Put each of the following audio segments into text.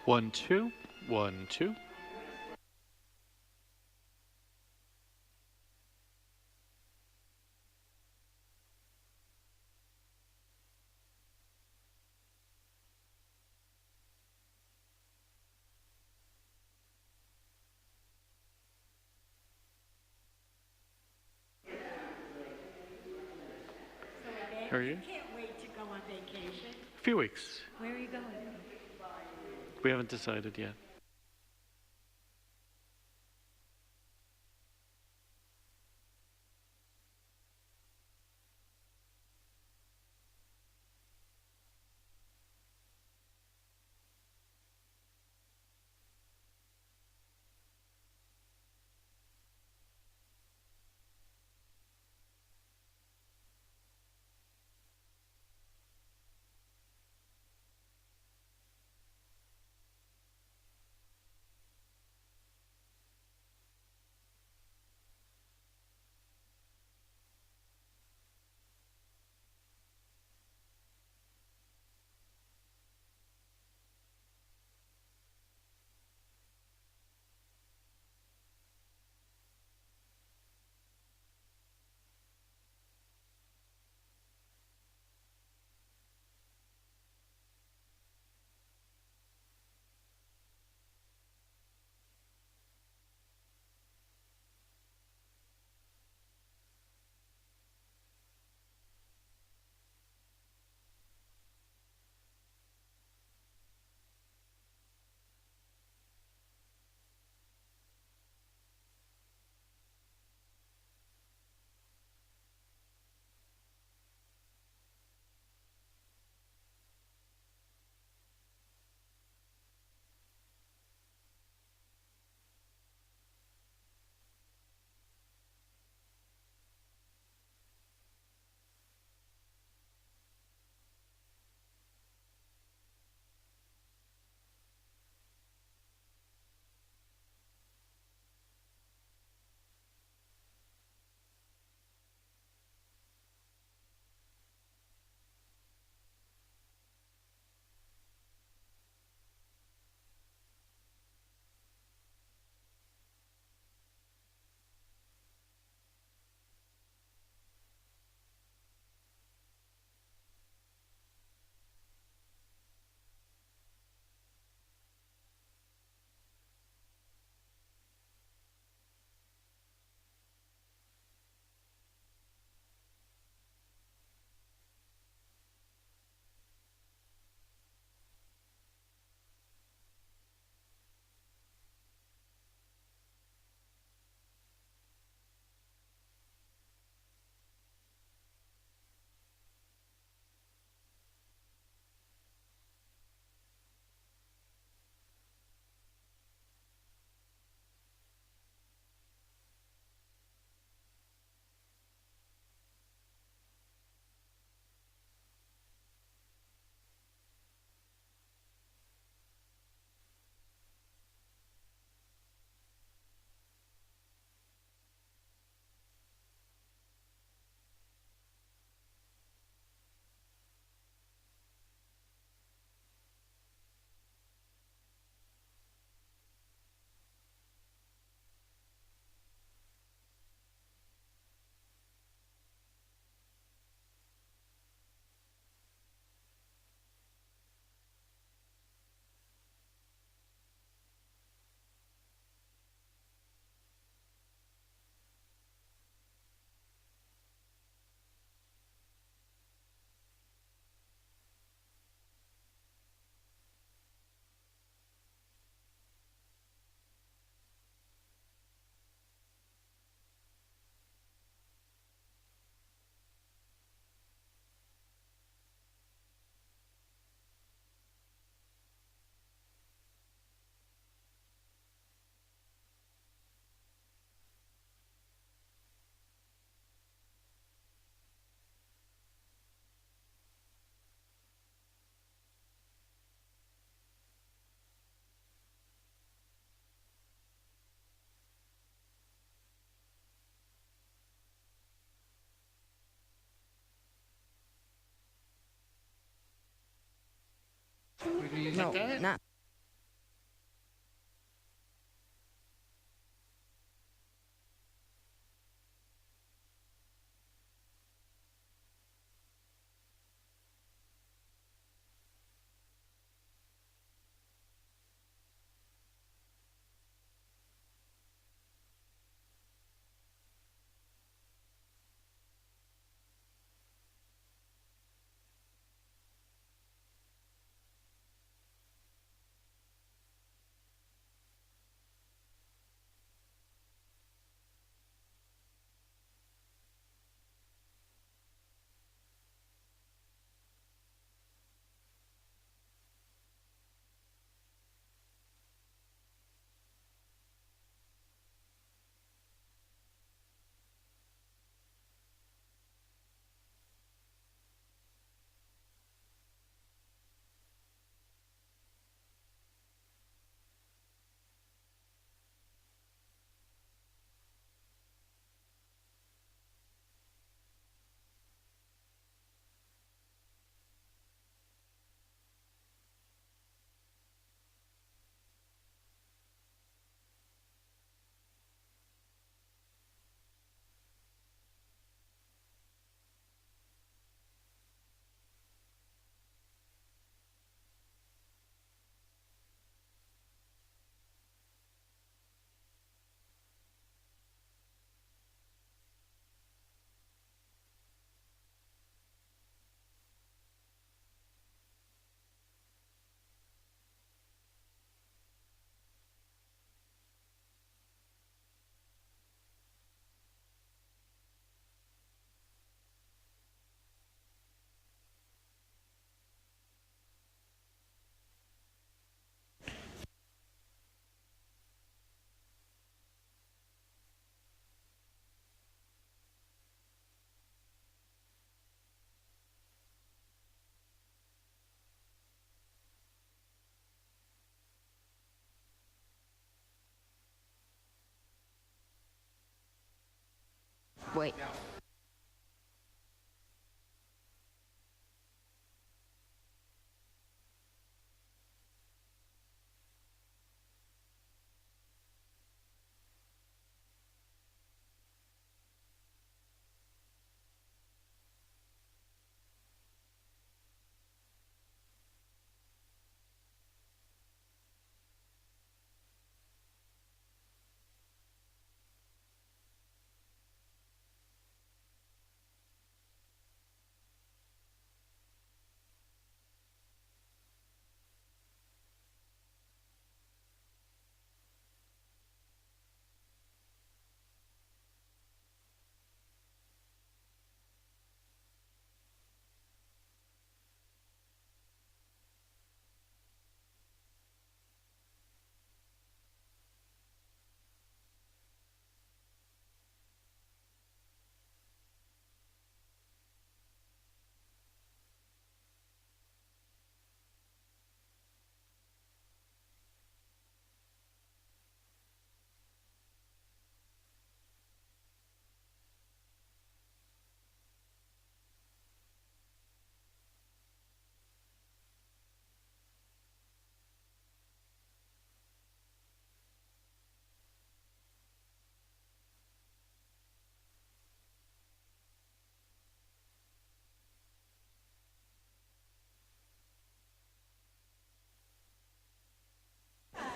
1 2 1 2. So Ed, How are you? can't wait to go on vacation. A few weeks. Where are you going? We haven't decided yet. No, not Wait.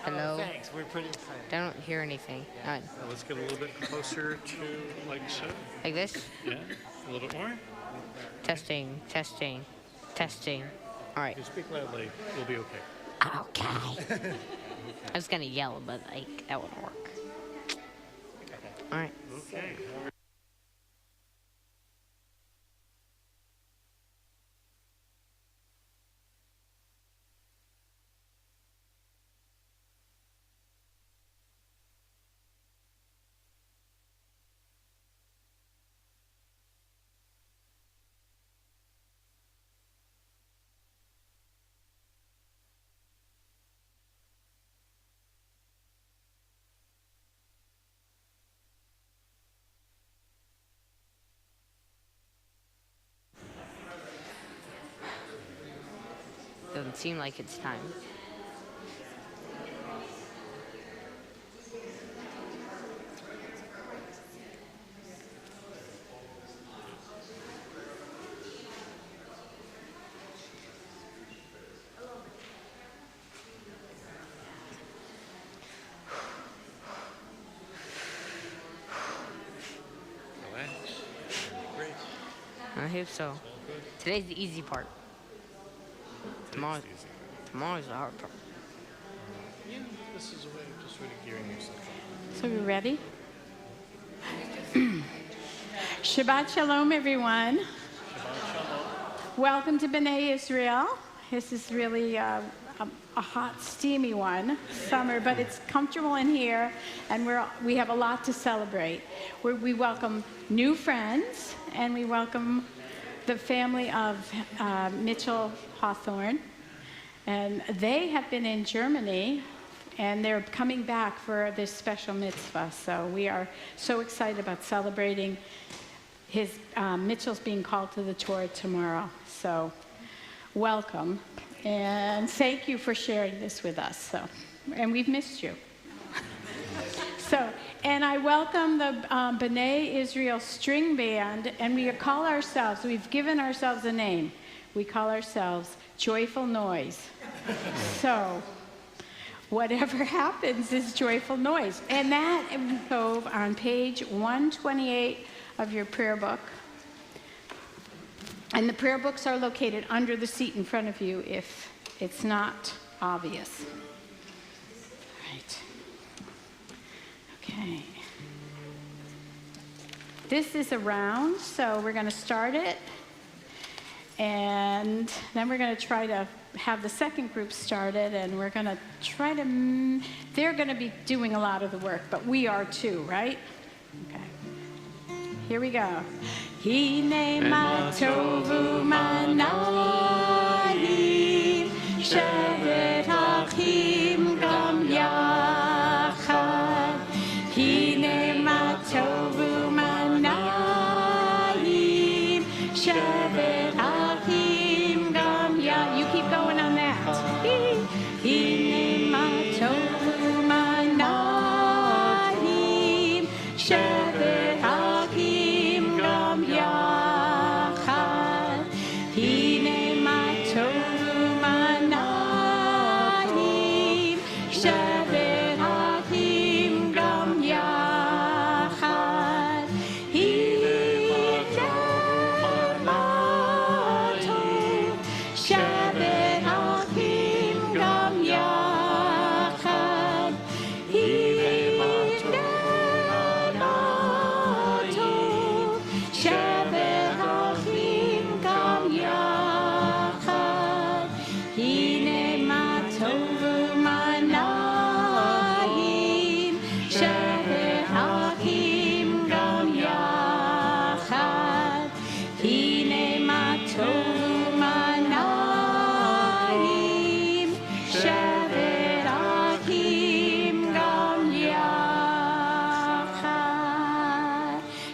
Hello. Thanks. We're pretty excited. I don't hear anything. Let's get a little bit closer to like so. Like this? Yeah. A little bit more. Testing, testing, testing. All right. You speak loudly. We'll be okay. Okay. I was gonna yell, but like that wouldn't work. All right. Okay. Doesn't seem like it's time. Relax. Great. I hope so. Today's the easy part. Tomorrow's the hard part. Yeah, this is a way of just sort of gearing yourself up. So we ready? Shabbat Shalom, everyone. Welcome to B'nai Israel. This is really a hot, steamy one, summer, but it's comfortable in here, and we have a lot to celebrate. We welcome new friends, and we welcome the family of Mitchell Hawthorne, and they have been in Germany, and they're coming back for this special mitzvah. So we are so excited about celebrating Mitchell's being called to the Torah tomorrow. So welcome, and thank you for sharing this with us. And we've missed you. And I welcome the B'nai Israel String Band, and we've given ourselves a name. We call ourselves Joyful Noise. So whatever happens is joyful noise. And that go on page 128 of your prayer book. And the prayer books are located under the seat in front of you if it's not obvious. Right. Okay. This is a round, so we're going to start it. And then we're going to try to have the second group started, and we're going to try to, they're going to be doing a lot of the work, but we are too, right? Okay. Here we go. Hine ma tovu manayim, shevet achim gam yachad. Hine ma tovu manayim.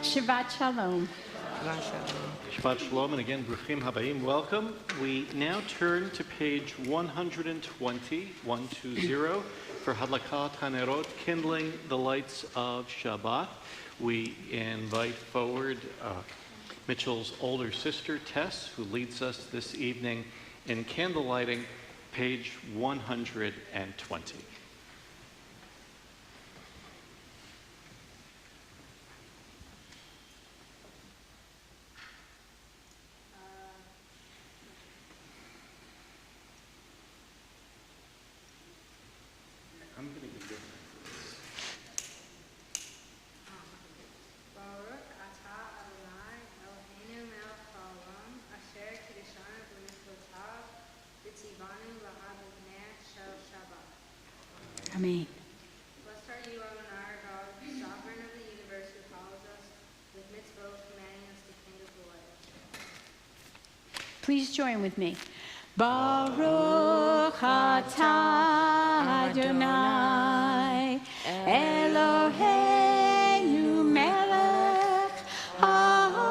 Shabbat Shalom. Shabbat shalom. Shabbat Shalom, and again, Bruchim Habayim, welcome. We now turn to page 120, for Hadlakat Hanerot, kindling the lights of Shabbat. We invite forward Mitchell's older sister, Tess, who leads us this evening in candle lighting, page 120. I'm going to give you Baruch atah Adonai Eloheinu melech haolam asher kiddushanu b'mitzvotav v'tzivanu lahadlekneh shel Shabbat. Amen. Blessed are you, Adonai our God, sovereign of the universe, who follows us with mitzvot, commanding us to kindle the light. Please join with me. Baruch atah Adonai Eloheinu melech haolam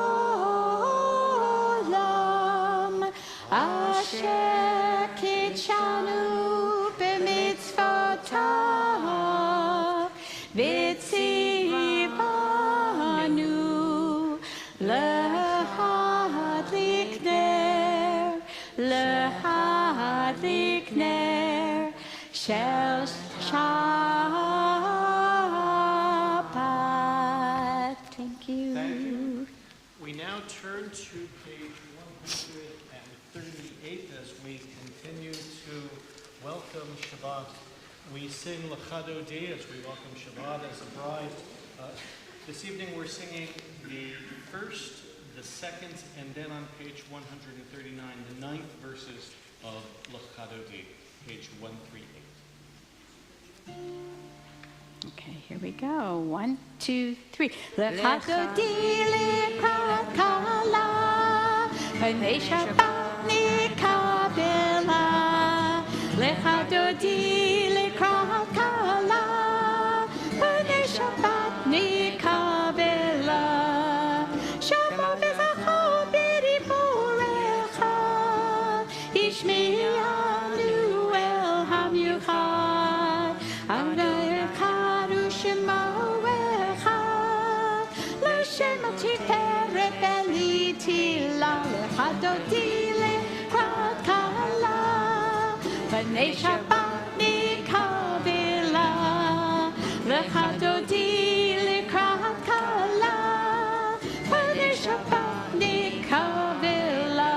asher kitshanu b'mitzvotav v'tzivanu lahadlik ner shel Shabbat. Thank you. Thank you. We now turn to page 138 as we continue to welcome Shabbat. We sing L'chado Di as we welcome Shabbat as a bride. This evening we're singing the first, the second, and then on page 139, the ninth verses of L'chado Di, page 138. Okay, here we go. 1, 2, 3. L'chado di l'krat kala, b'nei Shabbat nikabela. L'chado di l'krat kala, b'nei Shabbat nikabela. Shabbat v'zacho b'diburecha, ishmi'anu el hamiuchad. Avayachadu shemoecha, l'shem tiferet belitila, l'chado di l'krat kala, b'nei Shabbat nikabela. L'chado di l'krat kala, b'nei Shabbat nikabela.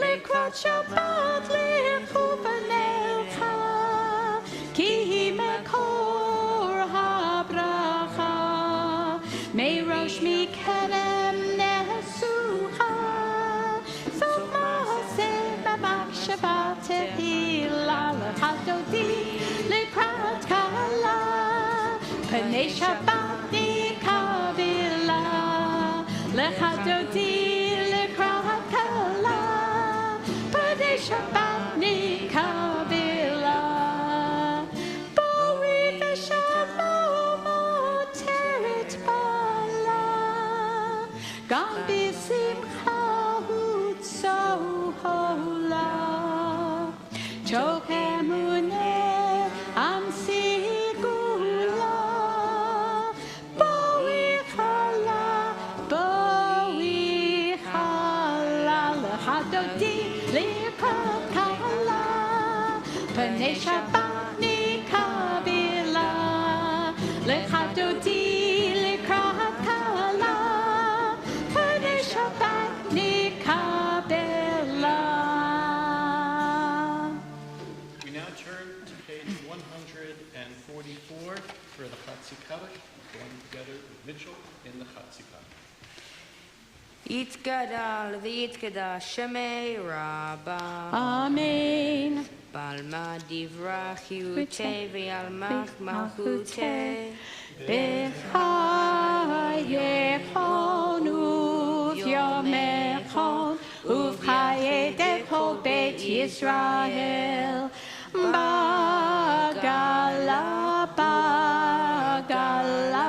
L'krat Shabbat l'chu b'neicha, ki hi mekor habracha, meirosh mikerem nesucha, zot ma'aseh b'machshava tehila. L'chado di l'krat kala, b'nei Shabbat nikabela. L'chado di l'krat kala, b'nei Shabbat nikabela. Bori v'shalom oteret bala, gam b'simcha utzohola. Chok emuneh am sigula, boi chala, l'chado di l'krat kala, b'nei Shabbat nikabela. L'chado di l'krat kala, b'nei Shabbat nikabela. We now turn to page 144 for the Chatzikah, going together with Mitchell in the Chatzikah. Yitkadal v'yitkada Shemei Rabbah. Amen. Balma divra chiyute v'yalmach malchute. B'chayechon u'vyomechon u'v'chayedet kol Beit Yisrael. Bagala, bagala,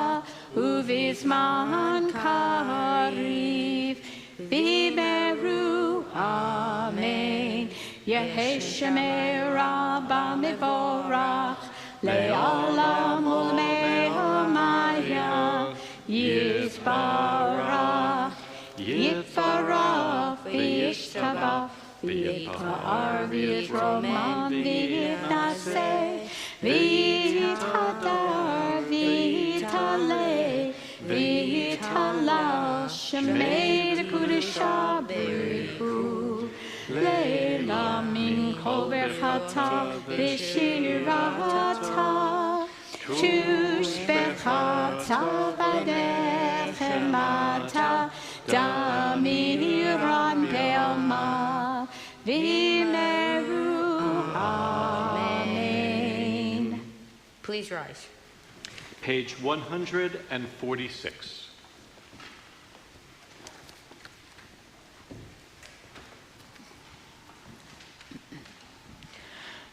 ובזמן קריב, במהרו אמן. יהי שמרה במבורך, לעולם ולמיה יתברך, יתברך וישתבח, ויתפאר ויתרומם ויתנשא, ויתהדר ויתעלה, ויתהלל שמי לקודשה בריחו. לילה מן כל ברכתה ושירתה, תושבחתה בנחמתה, דמירן בעלמה, במהרו אמן. Please rise. Page 146.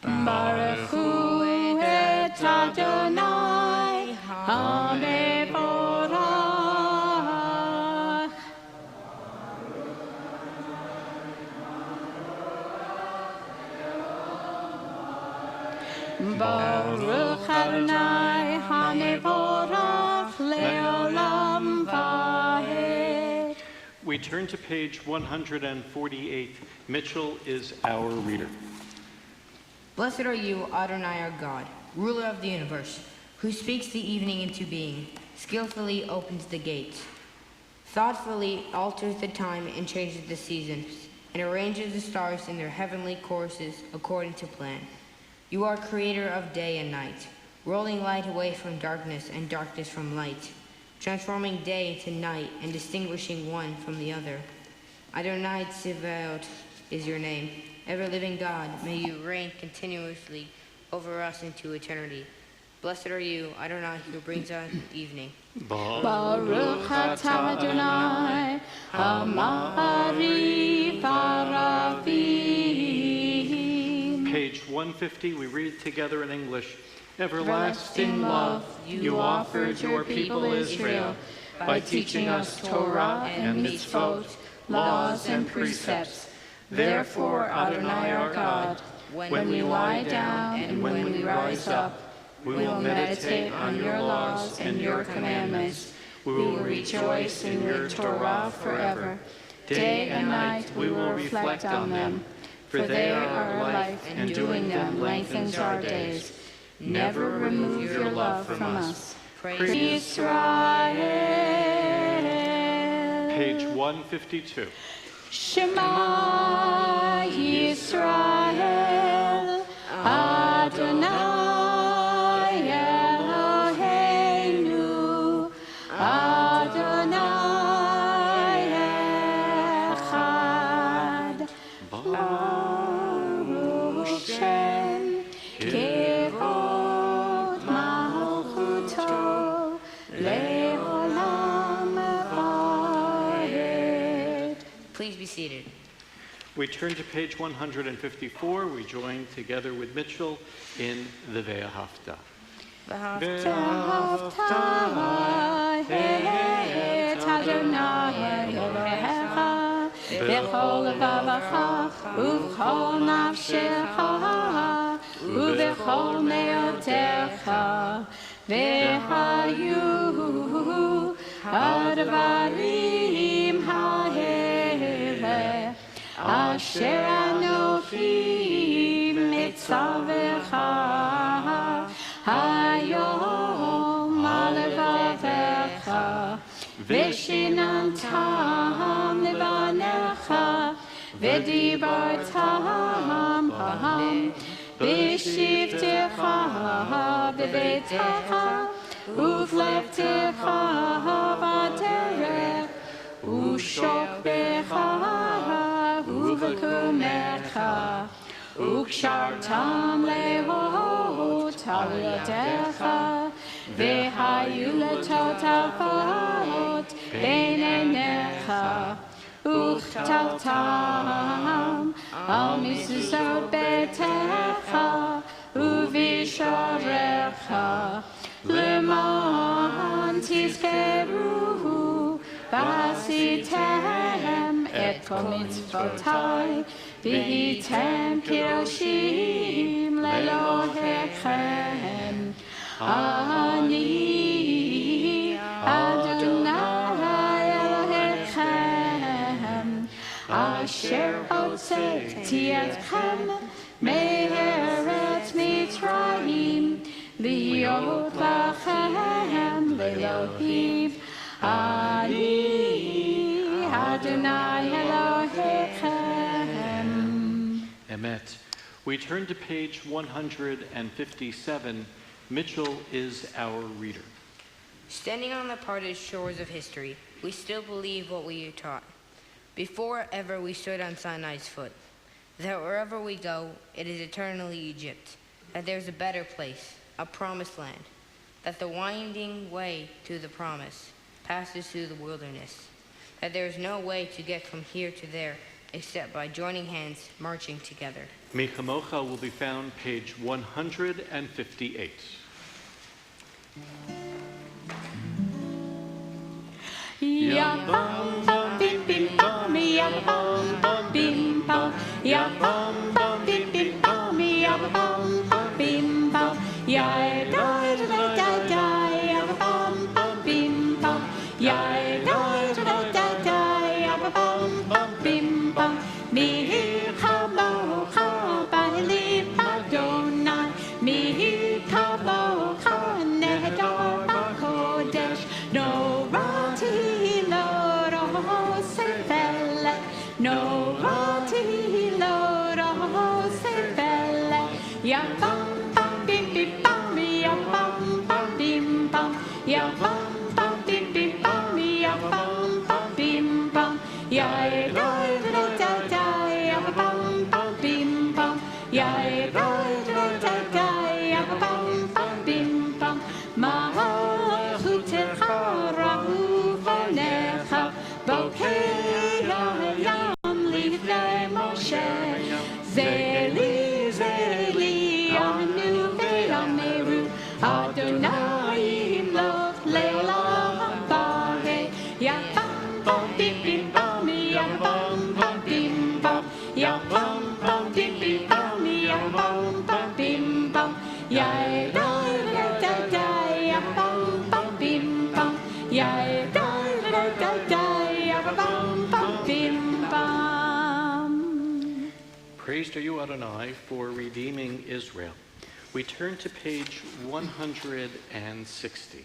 Baruch hu et Adonai HaMevorach. Baruch Adonai HaMevorach le'olam va'ed. We turn to page 148. Mitchell is our reader. Blessed are you, Adonai our God, ruler of the universe, who speaks the evening into being, skillfully opens the gates, thoughtfully alters the time and changes the seasons, and arranges the stars in their heavenly courses according to plan. You are creator of day and night, rolling light away from darkness and darkness from light, transforming day into night and distinguishing one from the other. Adonai Tzivaot is your name. Ever-living God, may you reign continuously over us into eternity. Blessed are you, Adonai, who brings us evening. Baruch atah Adonai, Hamari Paravim. Page 150, we read together in English. Everlasting love, you offered your people Israel by teaching us Torah and mitzvot, laws and precepts. Therefore, Adonai our God, when we lie down and when we rise up, we will meditate on your laws and your commandments. We will rejoice in your Torah forever. Day and night we will reflect on them, for they are our life, and doing them lengthens our days. Never remove your love from us. Praise Israel. Page 152. Shema Yisrael, Adonai Eloheinu, Adonai Echad. Baruch Shem, Kevod Malchuto, Le'olam Va'ed. Please be seated. We turn to page 154. We join together with Mitchell in the Ve'ahavta. Ve'ahavta et Adonai Elohecha b'chol levavecha u'b'chol nafshecha u'b'chol me'otecha ve'hayu ha'dvarim ha'eleh asher anochi mitzavecha hayom alevavecha v'shinantam levanecha v'dibartam ha'am b'shivtecha b'beitecha uflektecha b'derech u'shokbecha u'v'kumecha u'kshartam lehot al yadecha v'hayu letotafot beinenecha u'chtaltam al mizuzot beitecha u'visharecha leman תזכרו ועשיתם את כל מצוותיי, והייתם קדושים לאלוהיכם. אני אדוני אלוהיכם, אשר הוצאתי אתכם מארץ מצרים, להיות לכם לאלוהים. אני אדוני אלוהיכם. Emet. We turn to page 157. Mitchell is our reader. Standing on the parted shores of history, we still believe what we are taught. Before ever we stood on Sinai's foot, that wherever we go, it is eternally Egypt, that there's a better place, a promised land, that the winding way to the promise passes through the wilderness, that there is no way to get from here to there except by joining hands, marching together. Mi Chamocha will be found page 158. Ya bum bum bim bim bum, ya bum bum bim bum, ya bum bum bim bim bum, ya bum bum bim bum, ya da da da da, ya bum bum bim bum, ya da da da da, ya bum bum bim bum. Mi chamo chabali Adonai, mi chamo chanedor b'kodesh, no rati lo rosefelet, no rati lo rosefelet, ya bum bum bim bim bum, ya bum bum bim bum, ya bum bum bim bim bum, ya bum bum bim bum, ya da da da da, ya bum bum bim bum, ya da da da da, ya bum bum bim bum. Malchutecha ra'uvonecha, bokei hayam lifnei Moshe, zeli zeli anu ve'ameru, Adonai imloch le'olam haba. Ya bum bum bim bim bum, ya bum bum bim bum, ya bum bum bim bim bum, ya bum bum bim bum, ya da da da da, ya bum bum bim bum, ya da da da da, ya bum bum bim bum. Praised are you, Adonai, for redeeming Israel. We turn to page 160.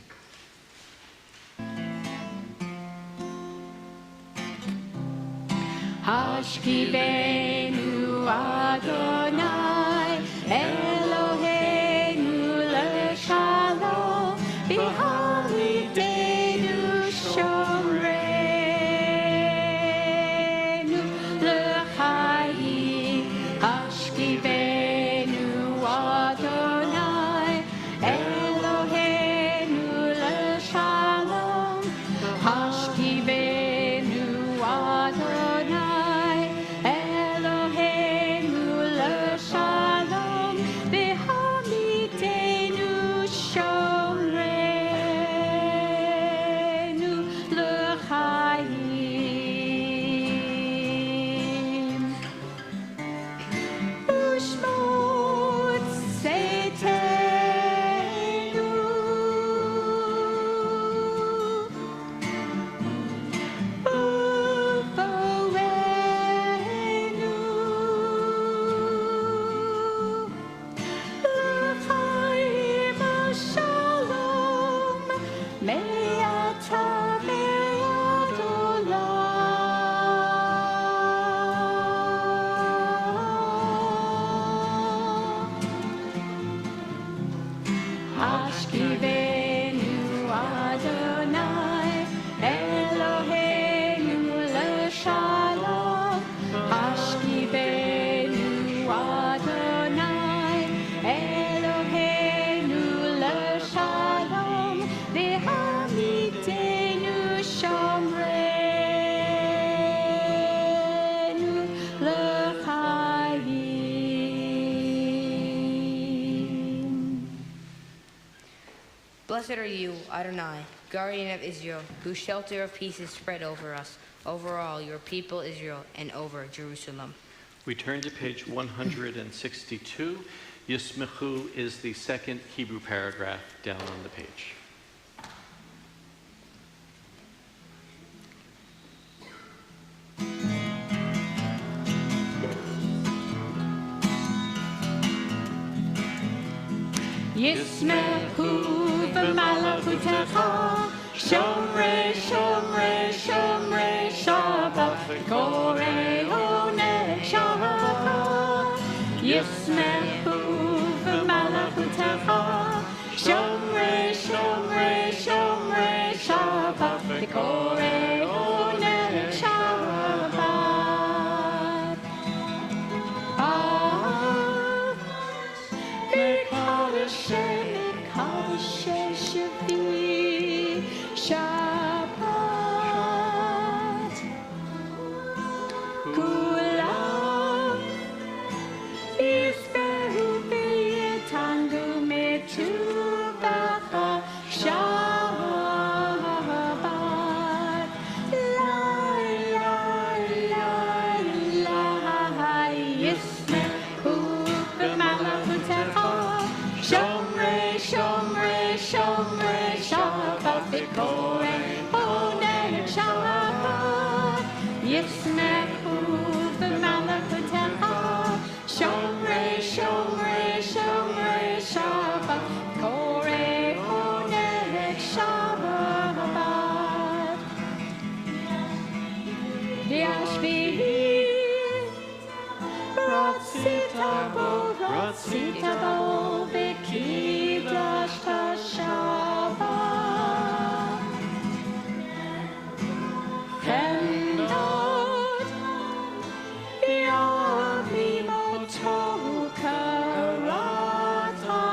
Hashkivenu Adonai Eloheinu leshalom, v'hamidenu shomreinu l'chaim. Hashkivenu Adonai Eloheinu leshalom, Hashkivenu Adonai Eloheinu leshalom, v'hamidenu shomreinu l'chaim. Ushmot seitenu, ufoenu, l'chaim shalom, me'ata ve'ad olam. Hashkivenu Adonai Eloheinu leshalom, Hashkivenu Adonai Eloheinu leshalom, v'hamidenu shomreinu l'chaim. Blessed are you, Adonai, guardian of Israel, whose shelter of peace is spread over us, over all your people Israel, and over Jerusalem. We turn to page 162. Yismechu is the second Hebrew paragraph down on the page. Yismechu v'malachutecha, shomrei, shomrei, shomrei, Shabbat, v'korei oneg Shabbat. Yismechu v'malachutecha, shomrei, shomrei, shomrei, Shabbat, v'korei oneg Shabbat. Shabbat, Kulam, Yisbehu v'yitangu metuvacha, Shabbat, la la la la, Yisbehu v'malachutecha, Shomrei, shomrei, shomrei, Shabbat, v'korei oneg Shabbat. Yismechu v'malachutecha, shomrei, shomrei, shomrei, Shabbat, v'korei oneg Shabbat. V'yashvihi, Ratzita bo, v'kiddush Shabbat. Chendot, yavimoto karata,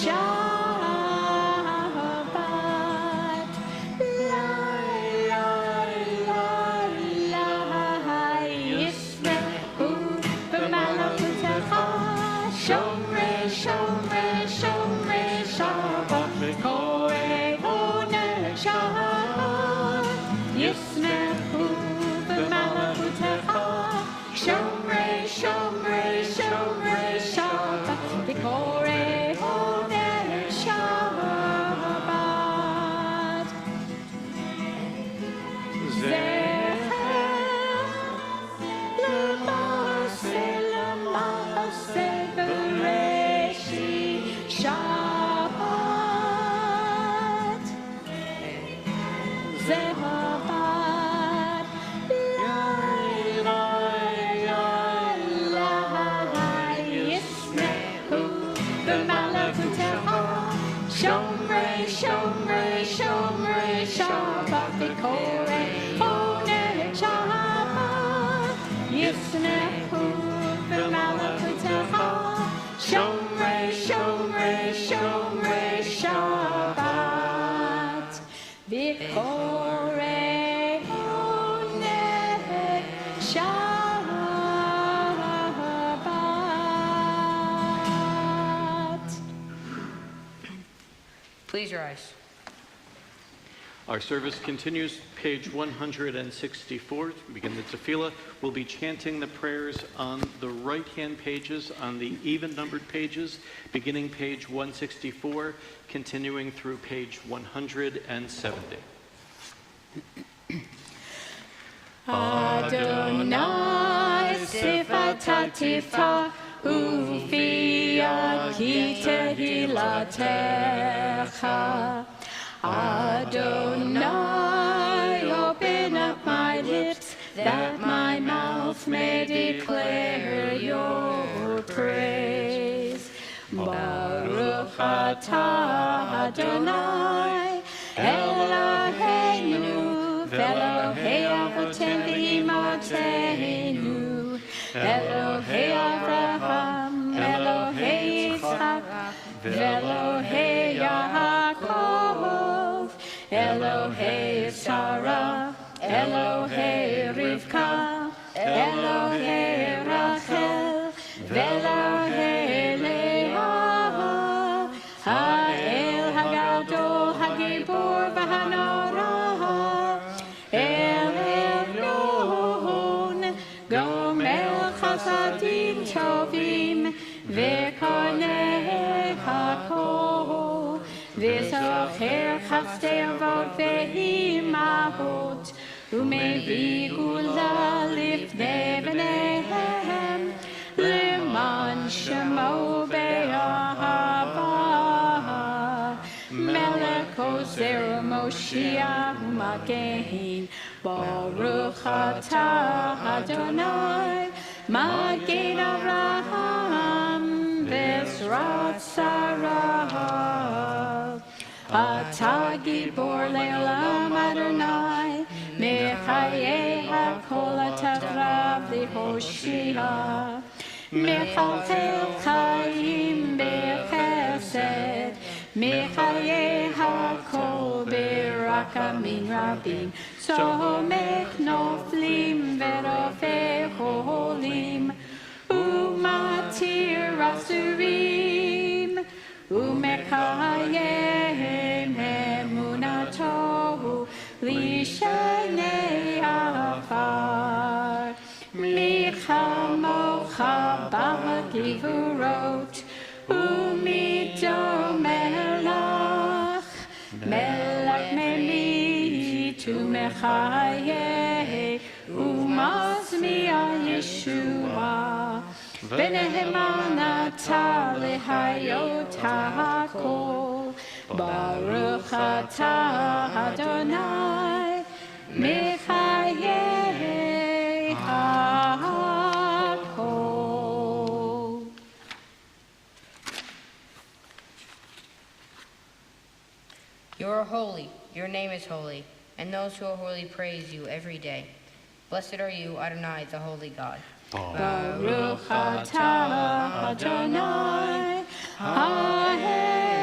Shabbat. La la la la, Yismechu v'malachutecha, shomrei, shomrei, shomrei, Shabbat, v'korei oneg Shabbat. Yismechu v'malachutecha, shomrei, shomrei, shomrei, Shabbat, v'korei oneg Shabbat. Zecher l'maaseh b'reishi Shabbat. Zechabat, la la la la, Yismechu v'malachutecha, shomrei, shomrei, shomrei, Shabbat, v'korei oneg Shabbat. Yismechu v'malachutecha, shomrei, shomrei, shomrei, Shabbat, v'korei oneg Shabbat. Please rise. Our service continues, page 164. To begin the tefillah, we'll be chanting the prayers on the right-hand pages, on the even-numbered pages, beginning page 164, continuing through page 170. Adonai sifatatifa ufia kitehilatecha. Adonai, open up my lips, that my mouth may declare your praise. Baruch atah Adonai, Eloheinu, Elohei Avotem v'Imateinu, Elohei Avraham, Elohei Yitzchak, Elohei Yaakov, Elohei Sarah, Elohei Rivka, Elohei Rachel, Elohei Leah, Ha'el Hagal הגבור והנורא, אל עליון, גומל חסדים טובים, וקונה הכל, וזוכר חסדי אבות ואימהות, ומביא גאולה לפני בניהם, למען שמו באהבה. מלך עוזר ומושיע ומגן, ברוך אתה אדוני, מגן אברהם בעזרת שרה. אתה גיבור לעולם אדוני, מחיי הכל אתה רב להושיע. מחלחל חיים בחסד, מחיי הכל ברחמים רבים. סומך נופלים ורופא חולים, ומתיר אסורים, ומקיים אמונתו לשני עפר. מי כמוך בגבורות, ומי דומה לך, מלך ממית ומחיה, ומשמיע ישועה. ונאמן אתה להיות הכל, ברוך אתה אדוני, מחיי הכל. You are holy, your name is holy, and those who are holy praise you every day. Blessed are you, Adonai, the holy God. Baruch atah Adonai, Ha'el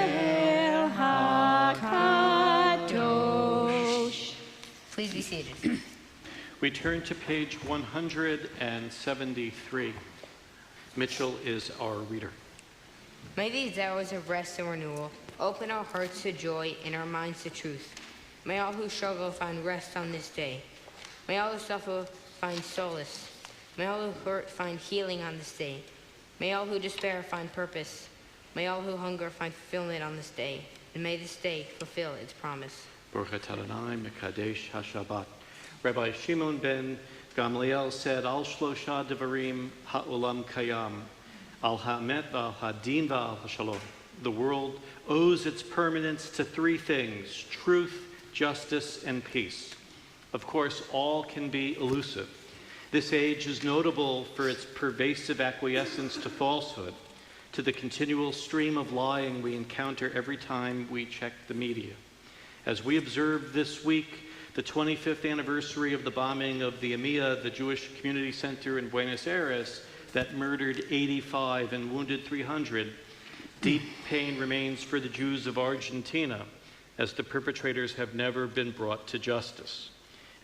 HaKadosh. Please be seated. We turn to page 173. Mitchell is our reader. May these hours of rest and renewal open our hearts to joy and our minds to truth. May all who struggle find rest on this day. May all who suffer find solace. May all who hurt find healing on this day. May all who despair find purpose. May all who hunger find fulfillment on this day. And may this day fulfill its promise. Baruch atah Adonai Mekadesh HaShabbat. Rabbi Shimon ben Gamliel said, Al shlosha devarim ha'olam kayam, al ha'amet v'al ha'din v'al ha'shalom. The world owes its permanence to three things: truth, justice, and peace. Of course, all can be elusive. This age is notable for its pervasive acquiescence to falsehood, to the continual stream of lying we encounter every time we check the media. As we observe this week the 25th anniversary of the bombing of the EMEA, the Jewish Community Center in Buenos Aires, that murdered 85 and wounded 300, deep pain remains for the Jews of Argentina, as the perpetrators have never been brought to justice.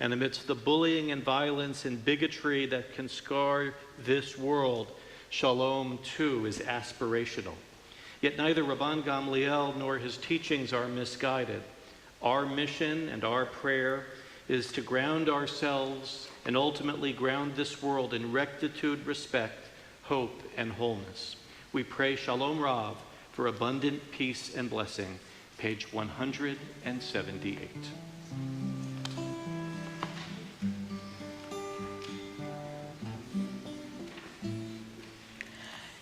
And amidst the bullying and violence and bigotry that can scar this world, Shalom, too, is aspirational. Yet neither Rabban Gamliel nor his teachings are misguided. Our mission and our prayer is to ground ourselves and ultimately ground this world in rectitude, respect, hope, and wholeness. We pray Shalom Rav for abundant peace and blessing. Page 178.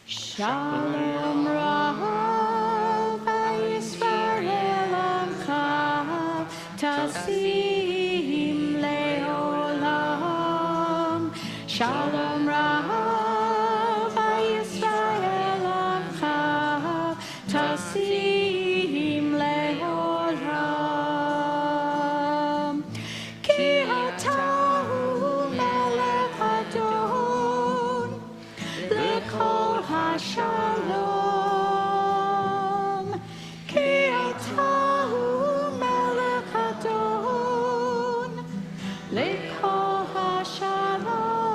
Shalom Rav, Yisrael Amcha, Tasim Leolam. Shalom Rav, Yisrael Amcha, Tasim Leolam. Ki atahu melech Adon, lekol Shalom, ki atahu melech Adon, lekol hashalom.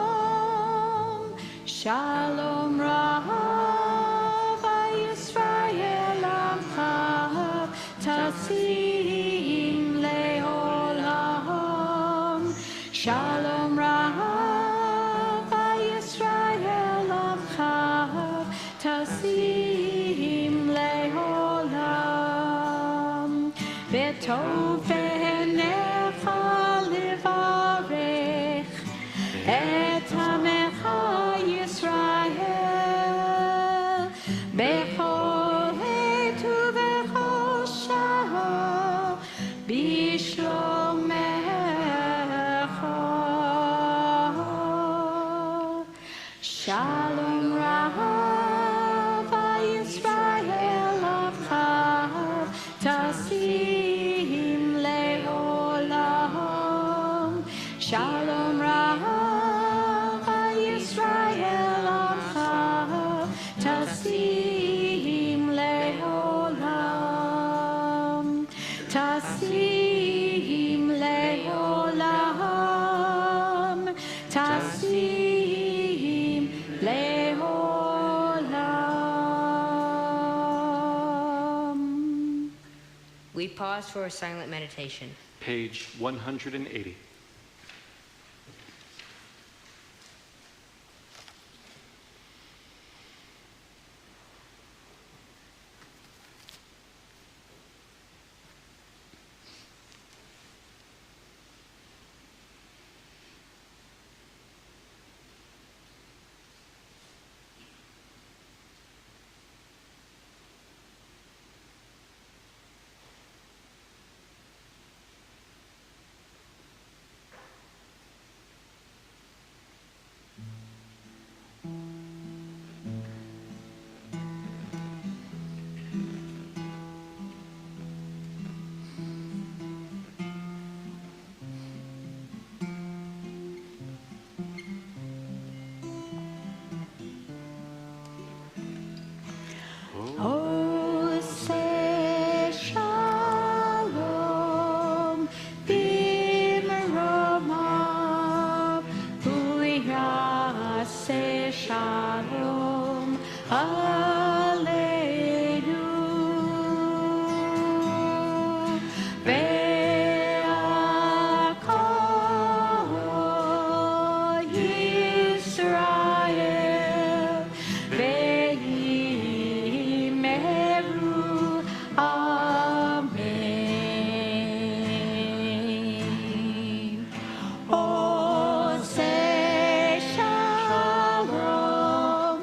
Shalom Rav, Yisrael Amcha, Tasim Shalom Rav Yisrael Avchav Tasim Leolam V'tov B'necha Livarech Et Amecha Yisrael Bechol Het Uvechol Shah Bishlomecha Shalom Rav Yisrael Avchav Tasim Leolam Shalom Rav Yisrael Avchav Tasim Leolam Tasim Leolam Tasim Leolam. We pause for a silent meditation. Page 180. Ose Shalom Bimromav Uyase Shalom Aleinu Ve'akol Yisrael Ve'imeru Amen. Ose Shalom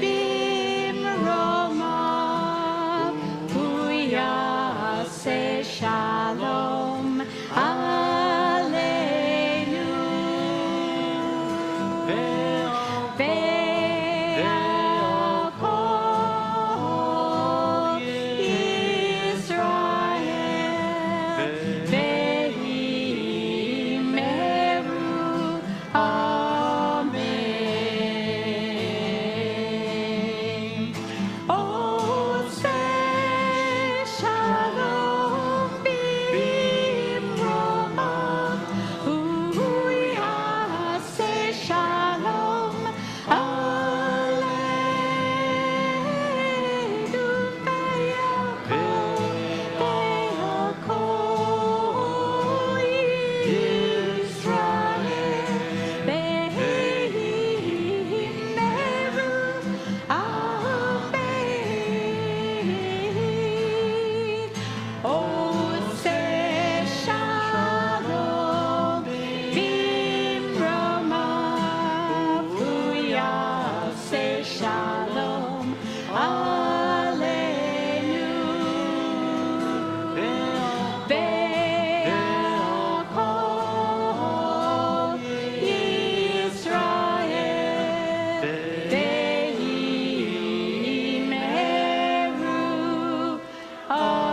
Bimromav Uyase Shalom Aleinu Ve'akol Yisrael Ve'imeru Amen. Ose Shalom Bimromav Uyase Shalom Aleinu Ve'akol Yisrael Ve'imeru Amen. Ose Shalom Bimromav Uyase Shalom Aleinu Ve'akol Yisrael Ve'imeru Amen.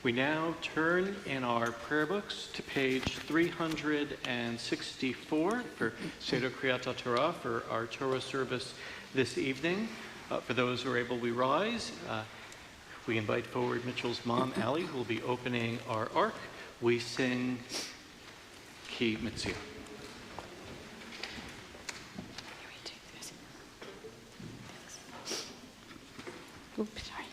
We now turn in our prayer books to page 364 for Seder Kriyat Torah, for our Torah service this evening. For those who are able, we rise. We invite forward Mitchell's mom, Allie, who will be opening our ark. We sing Ki Mitzvah. Oops, sorry.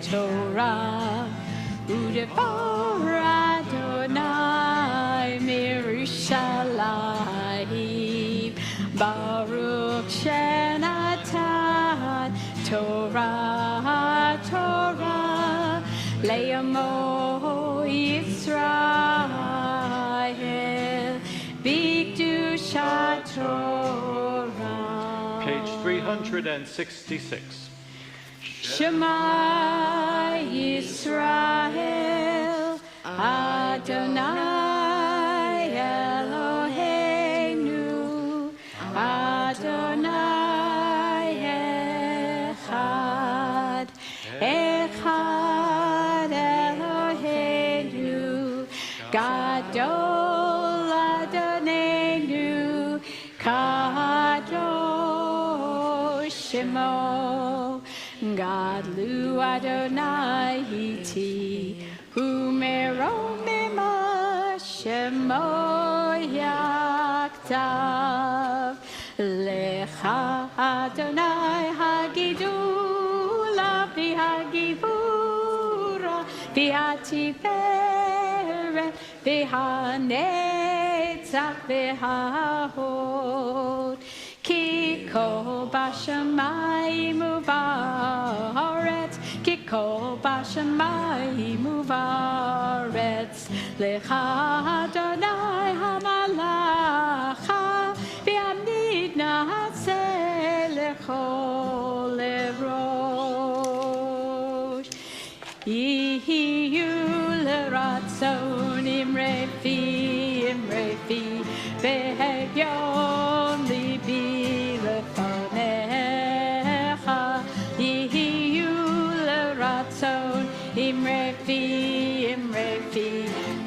Torah, Udevar Adonai Mirushalayim, Baruch Shenatan Torah, Torah, Le'amo Yisrael, B'kedusha Torah. Page 366. Shema Yisrael, Adonai Eloheinu, Adonai Echad, Echad Eloheinu, Gadol Adonenu, Kadosh Shemo. Gadlu Adonai Hiti, Umeromima Shemo Yaktav, Lecha Adonai Hagidula V'Hagivura V'Hatiferet V'Hanetzach V'Hahod. Kiko bashamayim uvaretz, Kiko bashamayim uvaretz, Lecha Adonai hamalacha, V'amid na'aseh lechol erosh. Yihiyu l'ratzon imrefi, V'hegyon libi lefanecha, Yihiyu l'ratzon imrefi,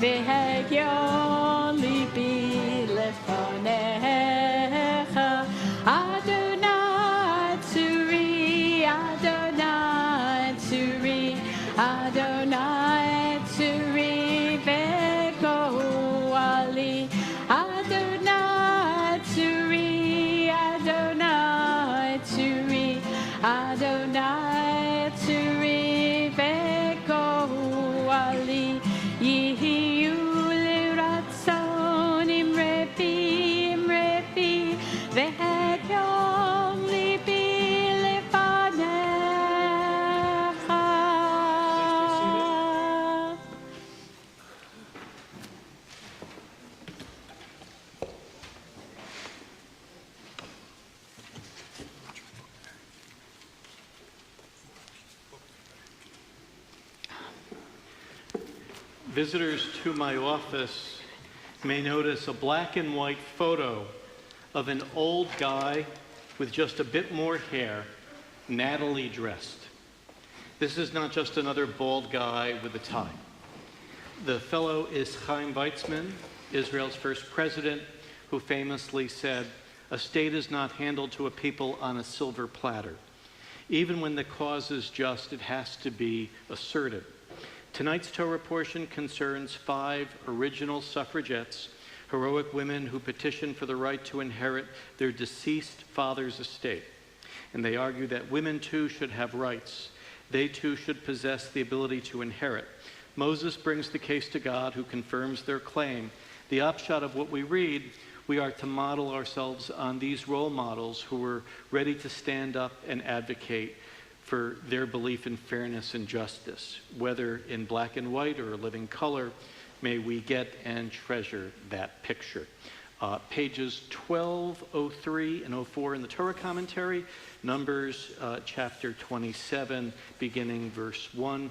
V'hegyon libi lefanecha. Adonai tzuri, Adonai tzuri, Adonai tzuri v'goali, Adonai tzuri, Adonai tzuri, Adonai tzuri v'goali, Yihiyu l'ratzon imrefi, v'hegyon libi lefanecha. Visitors to my office may notice a black and white photo of an old guy with just a bit more hair, nattily dressed. This is not just another bald guy with a tie. The fellow is Chaim Weizmann, Israel's first president, who famously said, "A state is not handled to a people on a silver platter. Even when the cause is just, it has to be asserted." Tonight's Torah portion concerns 5 original suffragettes, heroic women who petitioned for the right to inherit their deceased father's estate. And they argue that women too should have rights. They too should possess the ability to inherit. Moses brings the case to God, who confirms their claim. The upshot of what we read, we are to model ourselves on these role models who were ready to stand up and advocate for their belief in fairness and justice, whether in black and white or living color. May we get and treasure that picture. Pages 1203 and 04 in the Torah commentary, Numbers chapter 27, beginning verse 1.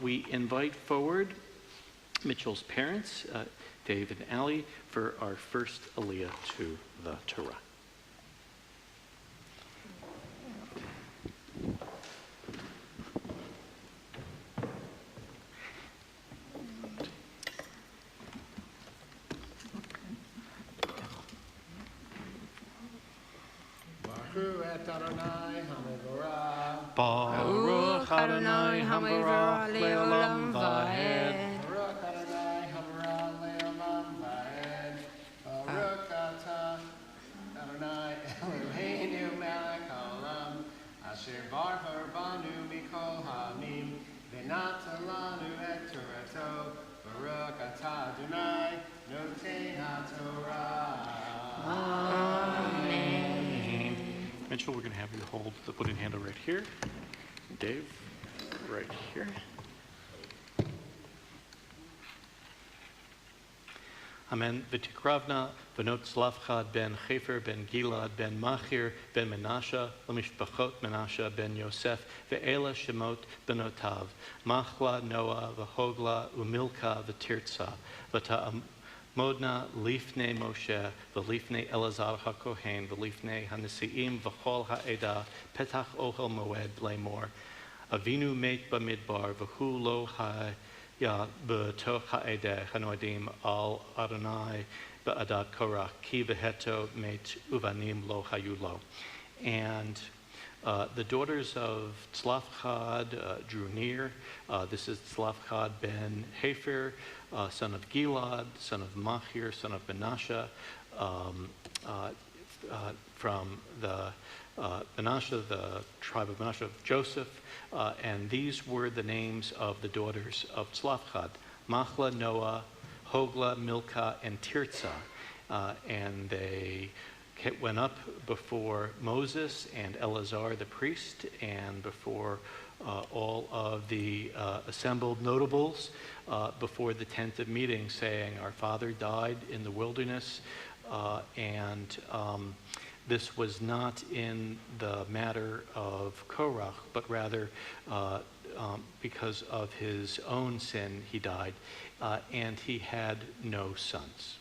We invite forward Mitchell's parents, Dave and Allie, for our first aliyah to the Torah. et Adonai HaMevorach. Baruch Adonai Hamvarach Leolam Vahed. Baruch Adonai Hamarah Leolam Vaed. Baruch Atah Adonai Eloheinu Melech Haolam. Asher barach banu mikol hamim. V'natan lanu et Torato. Baruch Atah Adonai Notei HaTorah. Mitchell, we're going to have you hold the wooden handle right here. Dave, right here. Amen. V'tikravna v'not Slavchad ben Chefer ben Gilad ben Machir ben Menashe l'mishpachot Menashe ben Yosef ve'ela shemot benotav Machla Noah v'Hogla u'Milka v'Tirtza v'ta'amodna lifnei Moshe v'lifnei Elazar haKohen v'lifnei hanesiim v'chol ha'eda petach ohel moed lemor Avinu meit b'midbar v'hu lo ha Ya b'toch ha'edeh hanodim al Adonai ba'adat korach ki beheto meit uvanim lo hayulo. And the daughters of Tzlafchad drew near. This is Tzlafchad ben Hefer, son of Gilad, son of Machir, son of Menashe, from the Menashe, the tribe of Menashe of Joseph. And these were the names of the daughters of Tzlafchad: Machla, Noah, Hogla, Milka, and Tirtza. And they went up before Moses and Eleazar the priest and before all of the assembled notables before the tent of meeting, saying, "Our father died in the wilderness," and this was not in the matter of Korach, but rather because of his own sin he died, and he had no sons.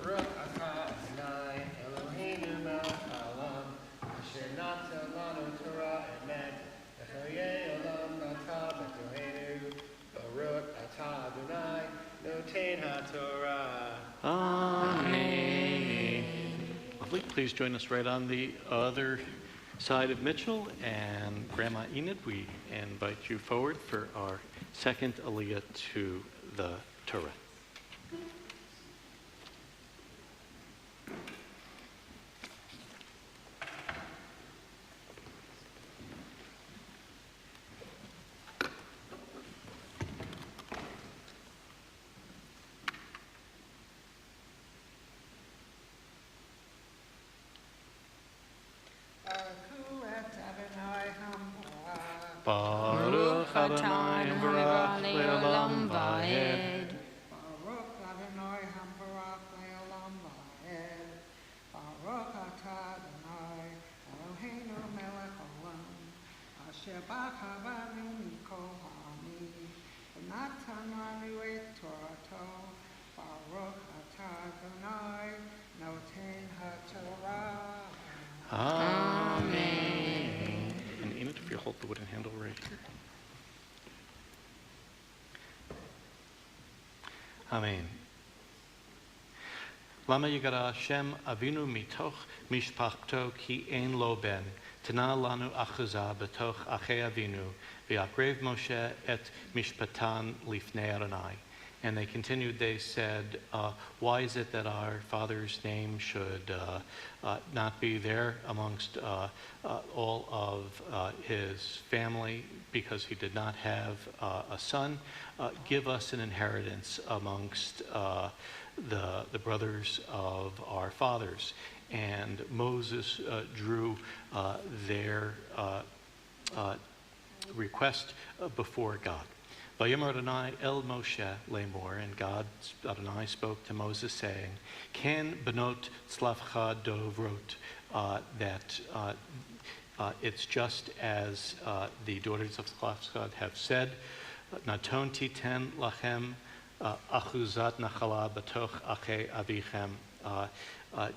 Baruch atah Adonai Eloheinu melech haolam, asher nata lanu Torah emet, v'choyei olam nata b'tohenu. Baruch atah Adonai notein haTorah. Amen. Lovely. Please join us right on the other side of Mitchell. And Grandma Enid, we invite you forward for our second aliyah to the Torah. Baruch Adonai Hamvarach Leolam Vahed. Baruch Adonai Hamvarach Leolam Vaed. Baruch atah Adonai Eloheinu melech haolam, asher barach banu mikol ha'amim, v'natan lanu et Torato. Baruch atah Adonai notein haTorah. Amen. And Enid, if you hold the wooden handle right here. Amen. Lama yigara Hashem Avinu mitoch mishpachto ki ein lo ben, tana lanu achuza betoch achei Avinu, v'yakrev Moshe et mishpatan lifnei Adonai. And they continued, they said, why is it that our father's name should not be there amongst all of his family because he did not have a son? Give us an inheritance amongst the brothers of our fathers. And Moses drew their request before God. Vayomer Adonai el Moshe lemor, and God, Adonai, spoke to Moses, saying, Ken benot tzlafchad dovrot, that it's just as the daughters of Tzlafchad have said, Naton titen lachem achuzat nachala batoch achei avichem,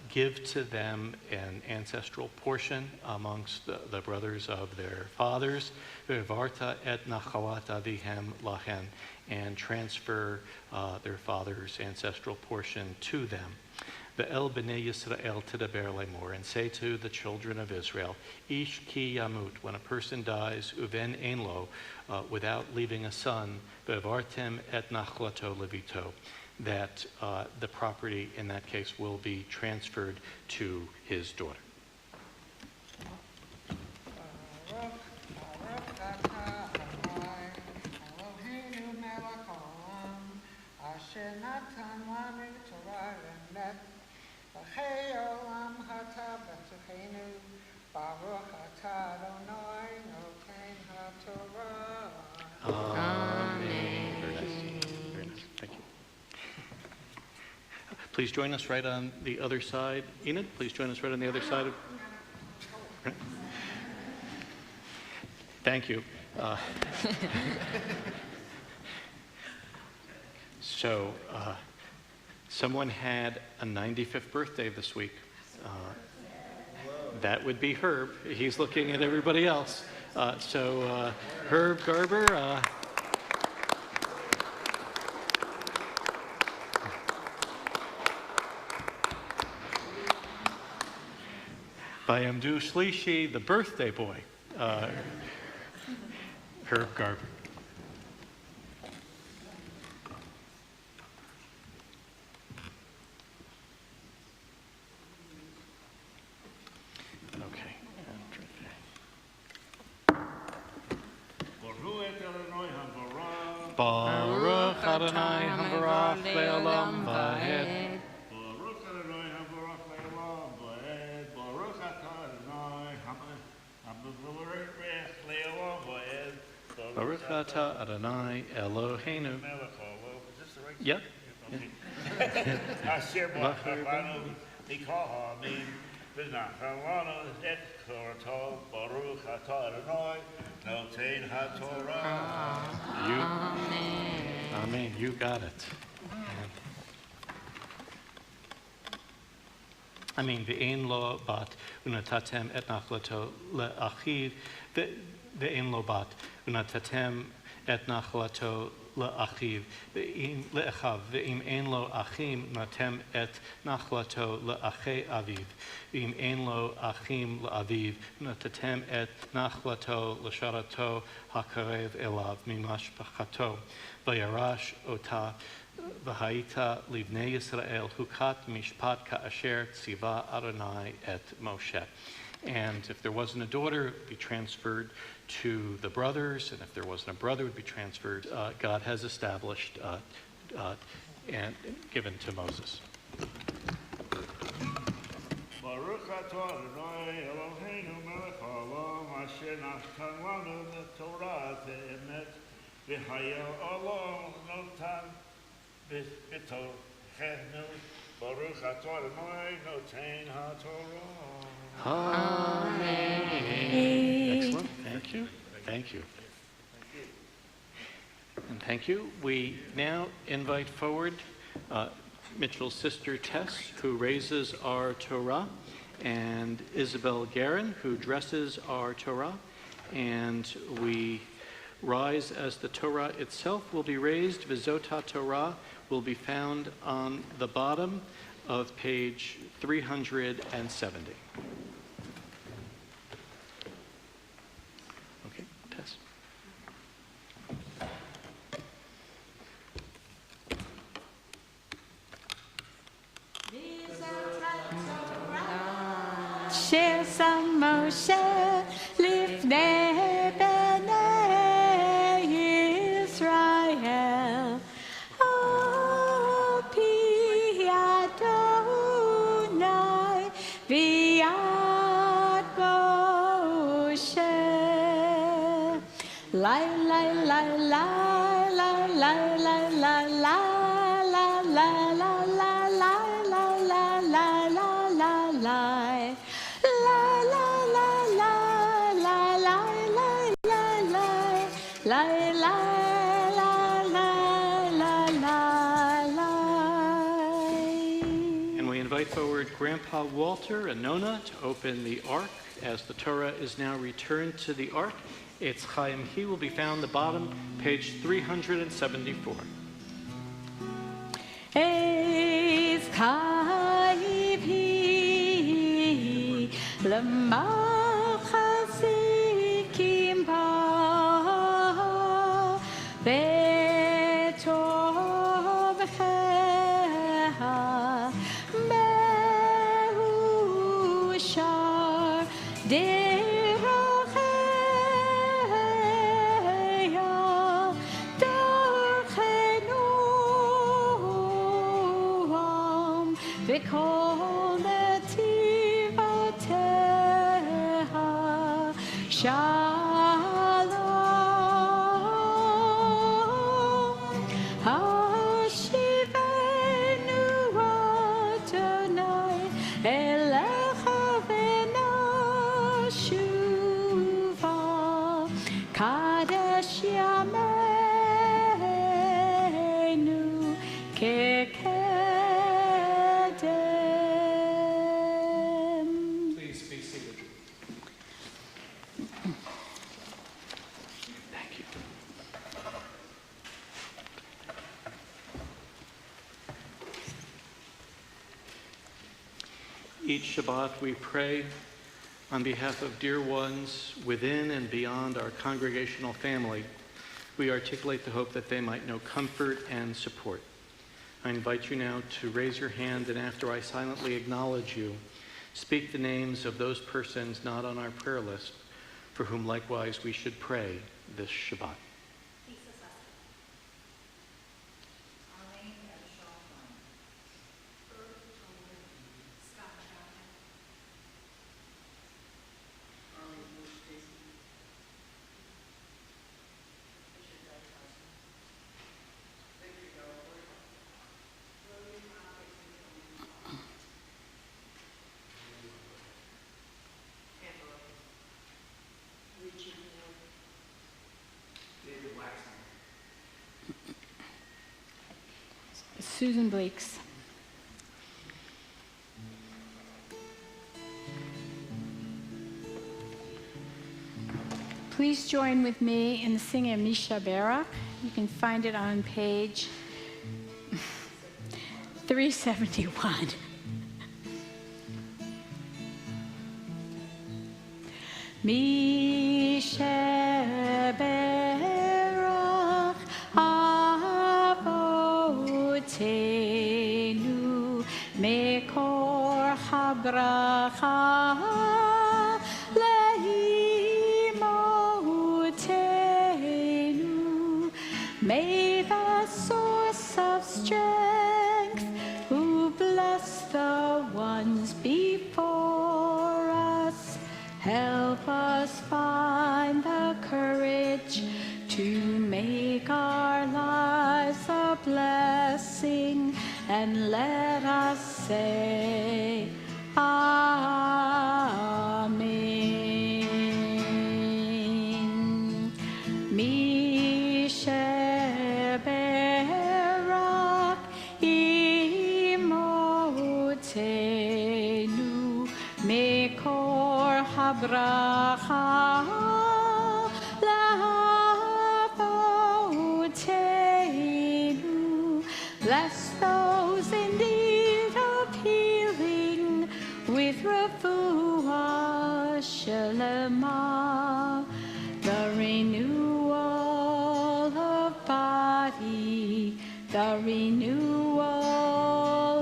give to them an ancestral portion amongst the brothers of their fathers, Ve'varta et nachawat avihem lachen, and transfer their father's ancestral portion to them. Ve'el b'nei Yisrael tidaber lemor, and say to the children of Israel, Ish ki yamut, when a person dies, uven ein lo, without leaving a son, ve'vartem et nachlato levito, that the property in that case will be transferred to his daughter. Baruch, Baruch atah Adonai, Eloheinu melech haolam, asher natan lanu Torah emet, v'chei olam hata b'tochenu, Baruch atah Adonai, noten haTorah. Amen. Very nice. Very nice. Thank you. Please join us right on the other side. Enid, please join us right on the other side of... Thank you. So, someone had a 95th birthday this week. That would be Herb. He's looking at everybody else. So, Herb Garber... Bayamdu Shlishi, the birthday boy, Herb Garber. Okay. Baruch Adonai Hamvarach Le'olam Va'ed. Baruch atah Adonai Eloheinu. Yep. Asher b'charbanu mikaha min v'nachalanu et torah Baruch atah Adonai noten haTorah. Amen. You got it. I mean, ve'en lo bat unatatem et nachlato le'achiv, ve'en lo bat unatatem et nachlato le'achiv, ve'im le'achav, ve'im en lo achim natem et nachlato le'achei aviv, ve'im en lo achim le'aviv, natatem et nachlato l'sharato hakarev elav mimash pachato, v'yarash ota V'haita livnei Yisrael hukat mishpat ka'asher tziva Adonai et Moshe. And if there wasn't a daughter, it would be transferred to the brothers, and if there wasn't a brother, it would be transferred. God has established and given to Moses. Baruch atah Adonai Eloheinu melech haolam asher natan lanu Torah emet v'hayel olam notan b'tochenu Baruch atah Adonai noten haTorah. Amen. Excellent. Thank you. And thank you. We now invite forward Mitchell's sister Tess, who raises our Torah, and Isabel Guerin, who dresses our Torah. And we rise as the Torah itself will be raised. Vizota Torah will be found on the bottom of page 370. Okay, Tess. Shesam Moshe lifnei bnei Yisrael, al pi Adonai v'yad Moshe. Lai lai lai lai lai lai lai lai lai lai lai lai lai. invite forward Grandpa Walter and Nona to open the Ark as the Torah is now returned to the Ark. It's Chaim. He will be found the bottom, page 374. Es Chaim hi l'machzikim ba v'tovcheha mehushar derocheya darchenuam v'kol netivoteha shalom hashivenu Adonai elecha v'nashuva kadesh yameinu kekedem. Please be seated. Thank you. Each Shabbat we pray on behalf of dear ones within and beyond our congregational family. We articulate the hope that they might know comfort and support. I invite you now to raise your hand, and after I silently acknowledge you, speak the names of those persons not on our prayer list for whom likewise we should pray this Shabbat. Susan Bleaks. Please join with me in singing Misha Barak. You can find it on page 371. Misha Barak Avotenu Mekor Habracha Leimotenu. May the source of strength who bless the ones before us help us find the courage to make our lives a blessing, and let us say Amen. Mishe Barak Imotenu Mekor Habracha Lahavotenu. Bless those in need of healing with refuah shelema, the renewal of body, the renewal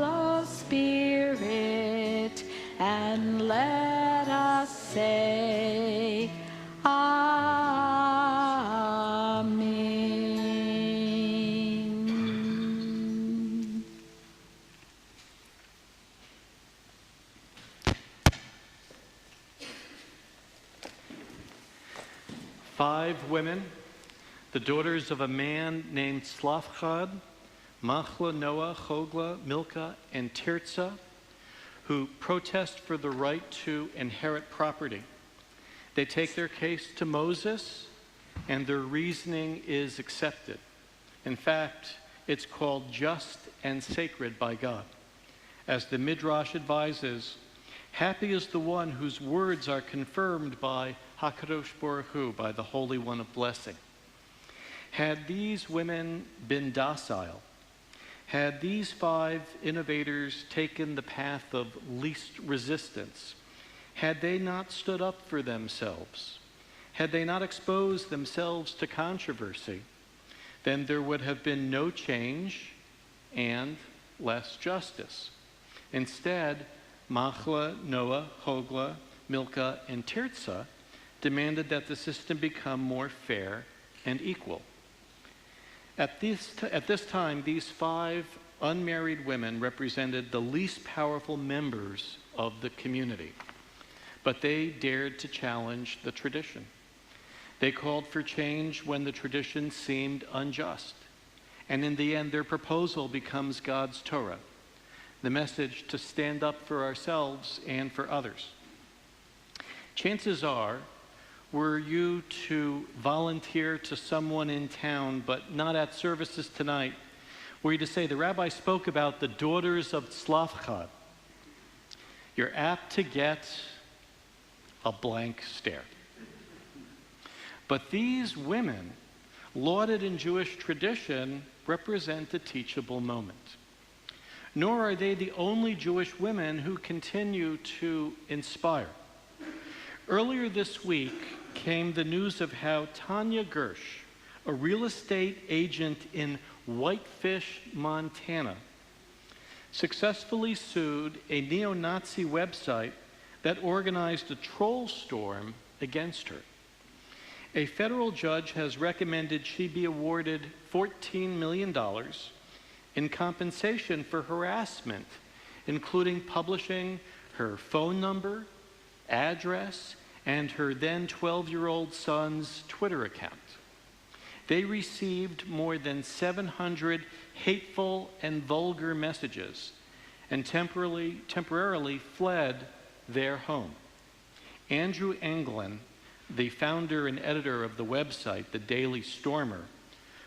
of spirit, and let us say Amen. Five women, the daughters of a man named Slafchad, Machla, Noah, Chogla, Milcah, and Tirzah, who protest for the right to inherit property. They take their case to Moses, and their reasoning is accepted. In fact, it's called just and sacred by God. As the Midrash advises, happy is the one whose words are confirmed by HaKadosh Baruch Hu, by the Holy One of Blessing. Had these women been docile, had these 5 innovators taken the path of least resistance, had they not stood up for themselves, had they not exposed themselves to controversy, then there would have been no change and less justice. Instead, Machla, Noah, Hogla, Milcah, and Tirzah demanded that the system become more fair and equal. At this time, these 5 unmarried women represented the least powerful members of the community, but they dared to challenge the tradition. They called for change when the tradition seemed unjust, and in the end, their proposal becomes God's Torah, the message to stand up for ourselves and for others. Chances are, were you to volunteer to someone in town, but not at services tonight, were you to say, the rabbi spoke about the daughters of Tzlafchad, you're apt to get a blank stare. But these women, lauded in Jewish tradition, represent a teachable moment. Nor are they the only Jewish women who continue to inspire. Earlier this week came the news of how Tanya Gersh, a real estate agent in Whitefish, Montana, successfully sued a neo-Nazi website that organized a troll storm against her. A federal judge has recommended she be awarded $14 million in compensation for harassment, including publishing her phone number, address, and her then 12-year-old son's Twitter account. They received more than 700 hateful and vulgar messages and temporarily fled their home. Andrew Anglin, the founder and editor of the website, The Daily Stormer,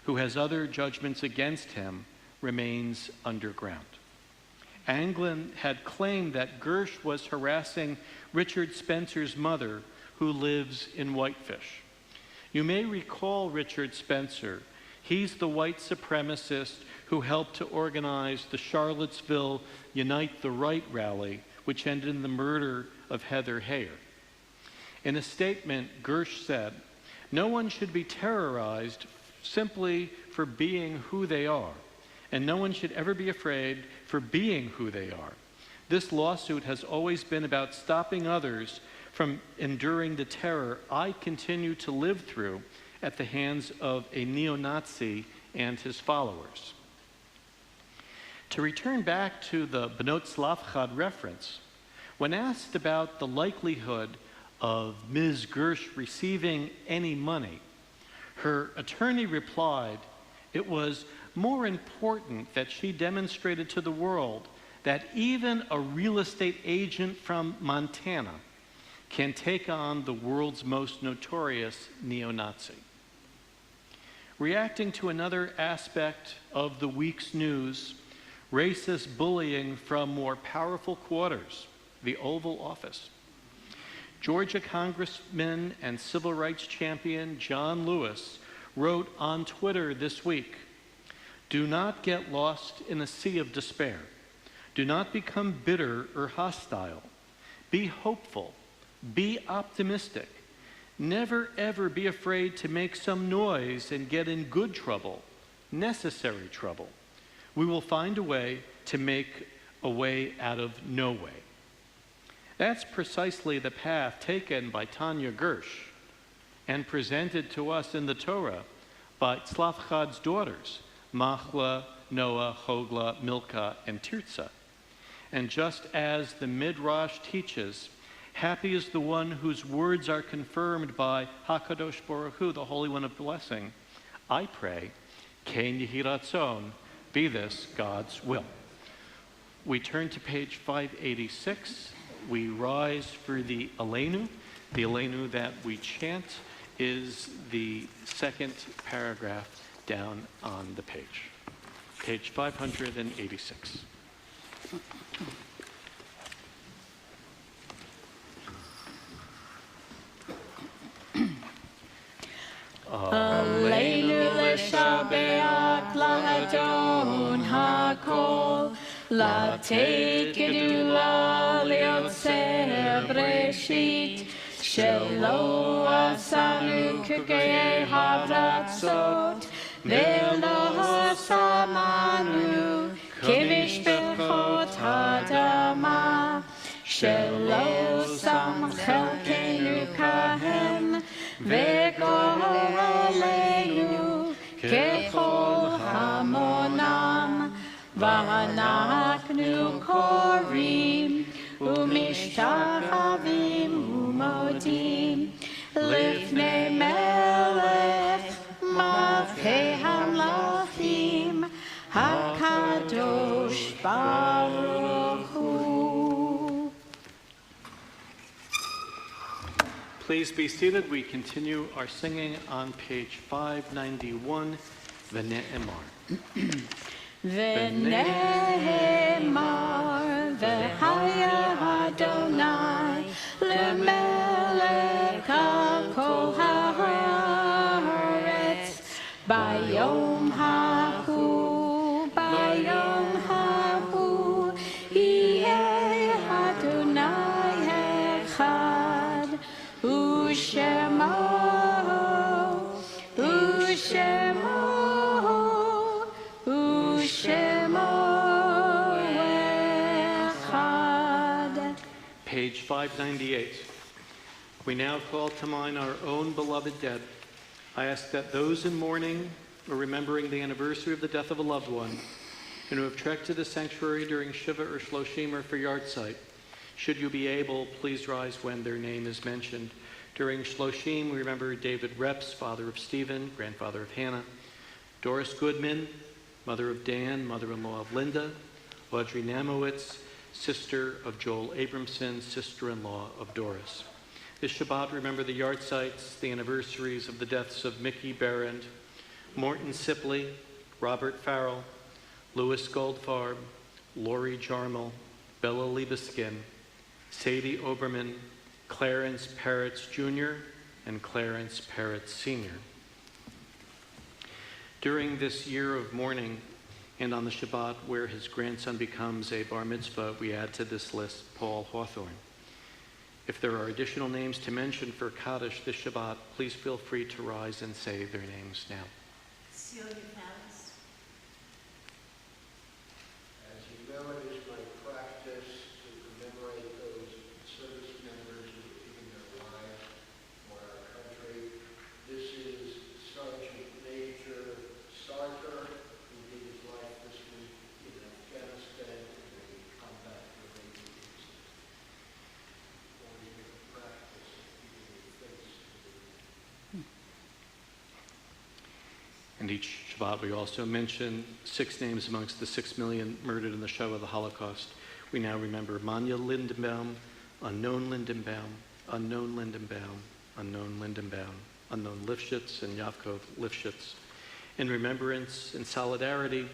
who has other judgments against him, remains underground. Anglin had claimed that Gersh was harassing Richard Spencer's mother, who lives in Whitefish. You may recall Richard Spencer. He's the white supremacist who helped to organize the Charlottesville Unite the Right rally, which ended in the murder of Heather Heyer. In a statement, Gersh said, "No one should be terrorized simply for being who they are, and no one should ever be afraid for being who they are. This lawsuit has always been about stopping others from enduring the terror I continue to live through at the hands of a neo-Nazi and his followers." To return back to the Benot Tzlafchad reference, when asked about the likelihood of Ms. Gersh receiving any money, her attorney replied, it was more important that she demonstrated to the world that even a real estate agent from Montana can take on the world's most notorious neo-Nazi. Reacting to another aspect of the week's news, racist bullying from more powerful quarters, the Oval Office, Georgia Congressman and civil rights champion John Lewis wrote on Twitter this week, "Do not get lost in a sea of despair. Do not become bitter or hostile. Be hopeful. Be optimistic. Never ever be afraid to make some noise and get in good trouble, necessary trouble. We will find a way to make a way out of no way." That's precisely the path taken by Tanya Gersh and presented to us in the Torah by Tzlafchad's daughters, Machla, Noah, Hogla, Milcah, and Tirzah. And just as the Midrash teaches, happy is the one whose words are confirmed by HaKadosh Baruch Hu, the Holy One of Blessing. I pray, Ken Yehi Ratzon, be this God's will. We turn to page 586. We rise for the Aleinu. The Aleinu that we chant is the second paragraph down on the page. Page 586. Aleinu l'shabeach lahadon hakol, לתת גדולה ליוצר בראשית, שלא עשנו כגויי הארצות, ולא שמנו כמשפחות האדמה, שלא שם חלקנו כהם, וגורלנו ככל המונם. ואנחנו קוראים ומשתחווים ומודים לפני מלך מלכי המלכים הקדוש ברוך הוא. Please be seated. We continue our singing on page 591, V'ne'emar. ונאמר והיה אדוני למלך על כל הארץ ביום ההוא יהיה אדוני אחד ושמו Page 598. We now call to mind our own beloved dead. I ask that those in mourning or remembering the anniversary of the death of a loved one and who have trekked to the sanctuary during Shiva or Shloshim or for Yartzeit, should you be able, please rise when their name is mentioned. During Shloshim, we remember David Reps, father of Stephen, grandfather of Hannah, Doris Goodman, mother of Dan, mother-in-law of Linda, Audrey Namowitz, sister of Joel Abramson, sister-in-law of Doris. This Shabbat, remember the Yartzeits, the anniversaries of the deaths of Mickey Berend, Morton Sipley, Robert Farrell, Louis Goldfarb, Lori Jarmel, Bella Liebeskin, Sadie Oberman, Clarence Peretz Jr., and Clarence Peretz Sr. During this year of mourning, and on the Shabbat where his grandson becomes a bar mitzvah, we add to this list Paul Hawthorne. If there are additional names to mention for Kaddish this Shabbat, please feel free to rise and say their names now. Celia Palace. As you know, it is my practice to commemorate those service members who have given their lives for our country. This is Sergeant Major Sarker, who gave his life this week in Afghanistan in a combat-related incident. Always make a practice of keeping a face to the And each Shabbat we also mention 6 names amongst the 6 million murdered in the Shoah of the Holocaust. We now remember Manya Lindenbaum, unknown Lindenbaum, unknown Lindenbaum, unknown Lindenbaum, unknown Lifshitz, and Yaakov Lifshitz. In remembrance and solidarity,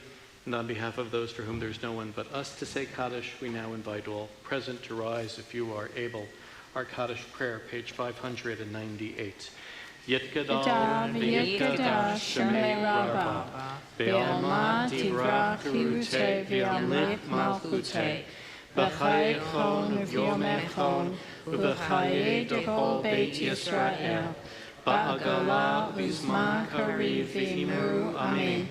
and on behalf of those for whom there's no one but us to say Kaddish, we now invite all present to rise if you are able. Our Kaddish prayer, page 598. Yitgadal v'yitgadash shemei Rabba, be'alma tivrach hirute v'yamlik malchute, b'chai chon v'yomechon, u'b'chai dechol beit Yisrael, ba'agala v'zman kariv v'imru amen.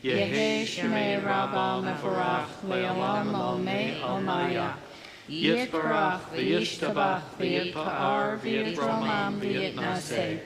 Yehi shemei Rabba mevorach le'olam olmei olmaya. Yitbarach v'yishtabach v'yitpa'ar v'yitromam v'yitnaseh.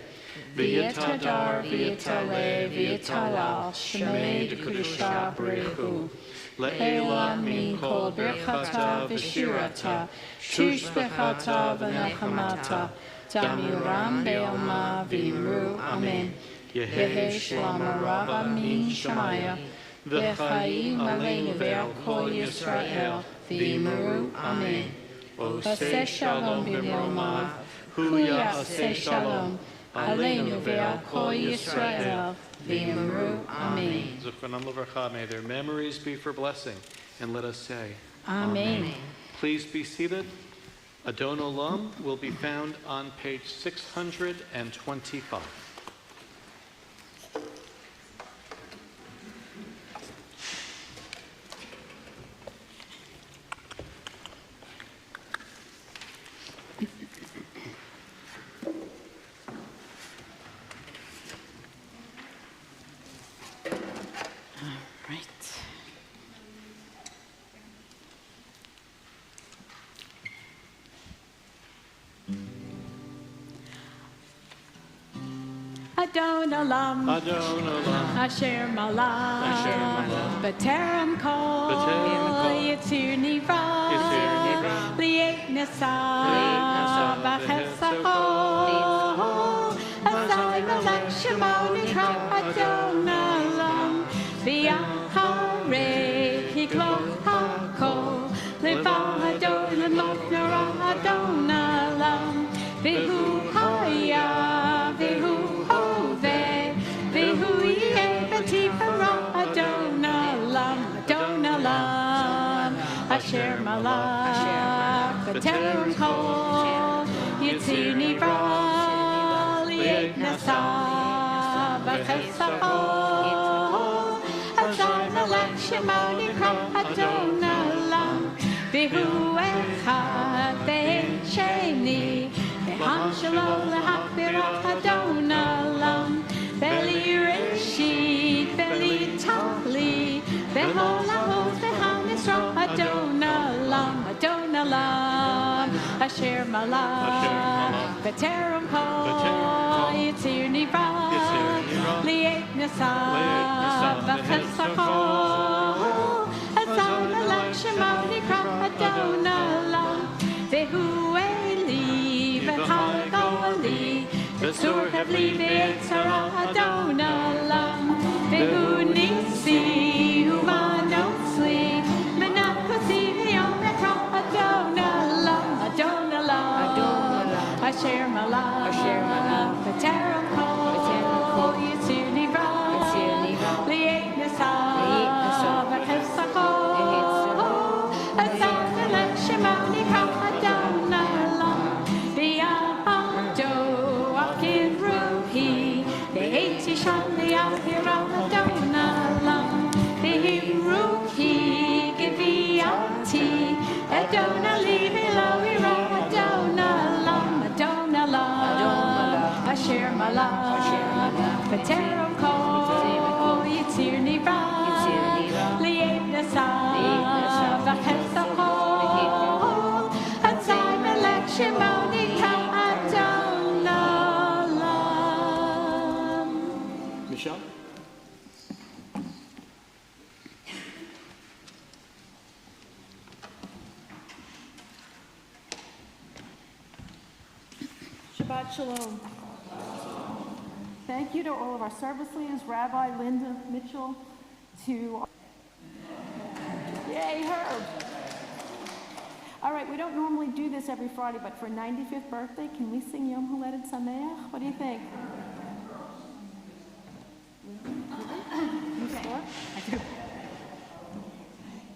V'yitadar v'yitale v'yitalal shemei d'kedusha b'rechu. Le'ela min kol birchata v'shirata, shushbechata v'nechamata, damiram be'alma v'imru amen. Yehi shlama rabba min shamaya, v'chaim aleinu ve'al kol Yisrael, v'imru amen. Oseh shalom b'nilma, hu ya'aseh shalom, aleinu ve'al kol Yisrael, v'imru amen. Zuchronam l'varcha, may their memories be for blessing, and let us say, Amen. Please be seated. Adon Olam will be found on page 625. Adon Olam, Adon Olam, Asher Malam, B'terem Kol, Yitzir Nivra, Li'et Nasa, V'chesacho, Azai Malak Shemo Nikra Adon Olam, V'yacharei Hikloch HaKol, Levado L'moch Nora Adon Olam, V'hu Haya, V'hu Asher Malak, B'terem Kol, Yitzir Nivra, Li'et Nasa, V'chesacho, Azai Malak Shemo Nikra Adon Olam, V'hu Echad V'ein Sheni, V'han Shelo L'hakbirach Adon Olam, V'li Reshit, V'li Tali, V'hol Ha'oz V'ham Yisrael Adon Olam, Adon Olam, Asher Malak, B'terem Kol, Yitzir Nivra, Li'et Nasa, V'chesacho, Azai Malak Shemo Nikra Adon Olam, V'hu Eli, V'chagoli, V'sur Havli V'yetzara Adon Olam, V'hu Nisi, Humanosli, Menachoti V'yom Ekra Adon Olam, Adon Olam, Asher Malak, B'terem Kol, Yitzir Nivra, Li'et Nasa, V'chesacho, Azai Malak Shemo Nikra Adon Olam, V'ya'ado Akid Ruhi, V'eitzi Sham Li'ahira Adon Olam, V'himruki Giviyati, Adon Ali V'lo Adon Olam, Adon Olam, Asher Malak, B'terem Kol, Yitzir Nivra, Li'et Nasa, V'chesacho, Azai Malak Shemo Nikra Adon Olam. Michelle? Shabbat Shalom. Thank you to all of our service leaders, Rabbi Linda Mitchell, to... Yay, Herb. All right, we don't normally do this every Friday, but for 95th birthday, can we sing Yom Haledet Sameach? What do you think? You start?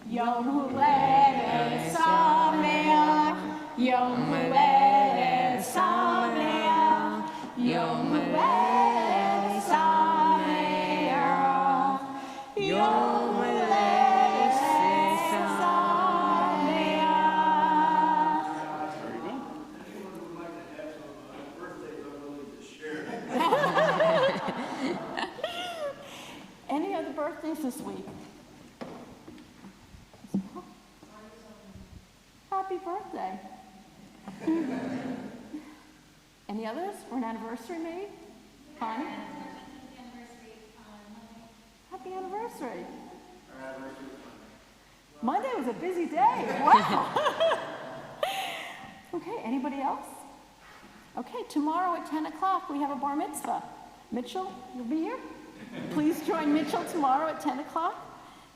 Yom Haledet Sameach, Yom Haledet Sameach, Yom Haledet Sameach, Yom Haledet Sameach. Any other birthdays this week? Happy birthday. Any others? Or an anniversary maybe? Connie? Happy anniversary. Monday was a busy day. Wow. Okay, anybody else? Okay, tomorrow at 10 o'clock we have a bar mitzvah. Mitchell, you'll be here? Please join Mitchell tomorrow at 10 o'clock.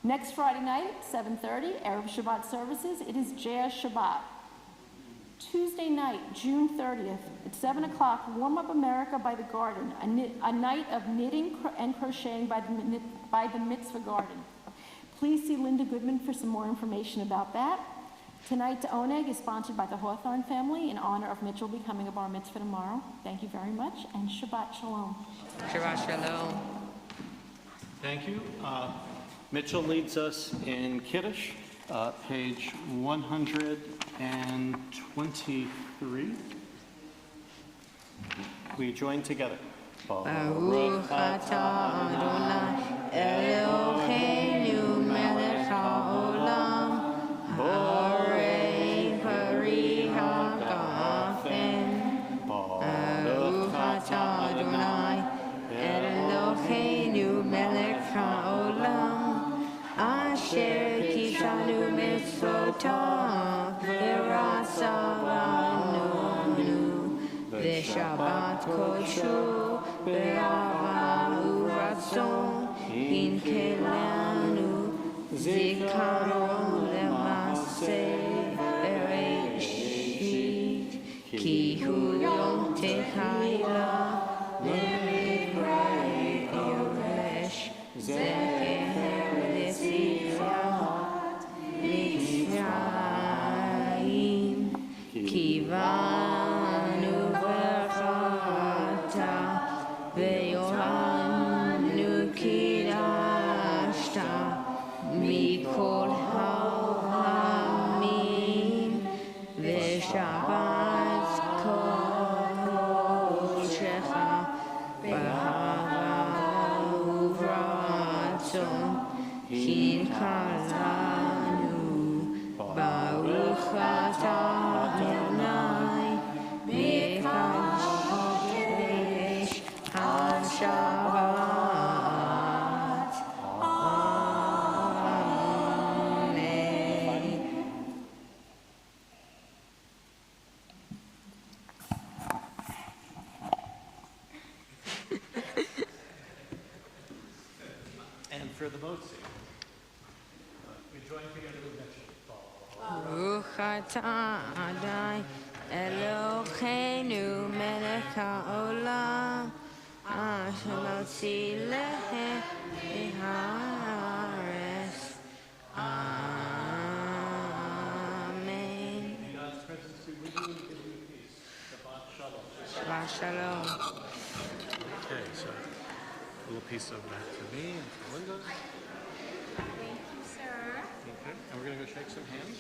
Next Friday night, 7:30, Erev Shabbat services. It is Jazz Shabbat. Tuesday night, June 30th, at 7 o'clock, Warm Up America by the Garden, a night of knitting and crocheting by the Mitzvah Garden. Please see Linda Goodman for some more information about that. Tonight's Oneg is sponsored by the Hawthorne family in honor of Mitchell becoming a bar mitzvah tomorrow. Thank you very much, and Shabbat Shalom. Shabbat Shalom. Thank you. Mitchell leads us in Kiddush, page 123. We join together. Baruch atah Adonai Eloheinu melech haolam harei pari hagafen. Baruch atah Adonai Eloheinu melech haolam asher kitanu mitzvotav v'rasavanu v'shabbat koshu v'ava uratzon inkelanu zikaron lemaseh bereshit ki hu yom tehayla le'vrei yoresh zecher l'tzivat mitzrayim kivanu v'chata ve'yohanu kidashta mikol ha'amim ve'shabbat kodeshecha b'hava uvratzon hinkalanu baruch atah Adonai mekadosh ha-shabbat. Amen. And for the Motzi, we join together with Mitchell. Baruch atah Adonai Eloheinu melech haolam asher motzi lehem haaretz. Amen. May God's presence be with you and give you peace. Shabbat Shalom. Shabbat Shalom. Okay, so a little piece of that to me and to Linda. Thank you, sir. Okay, and we're going to go shake some hands.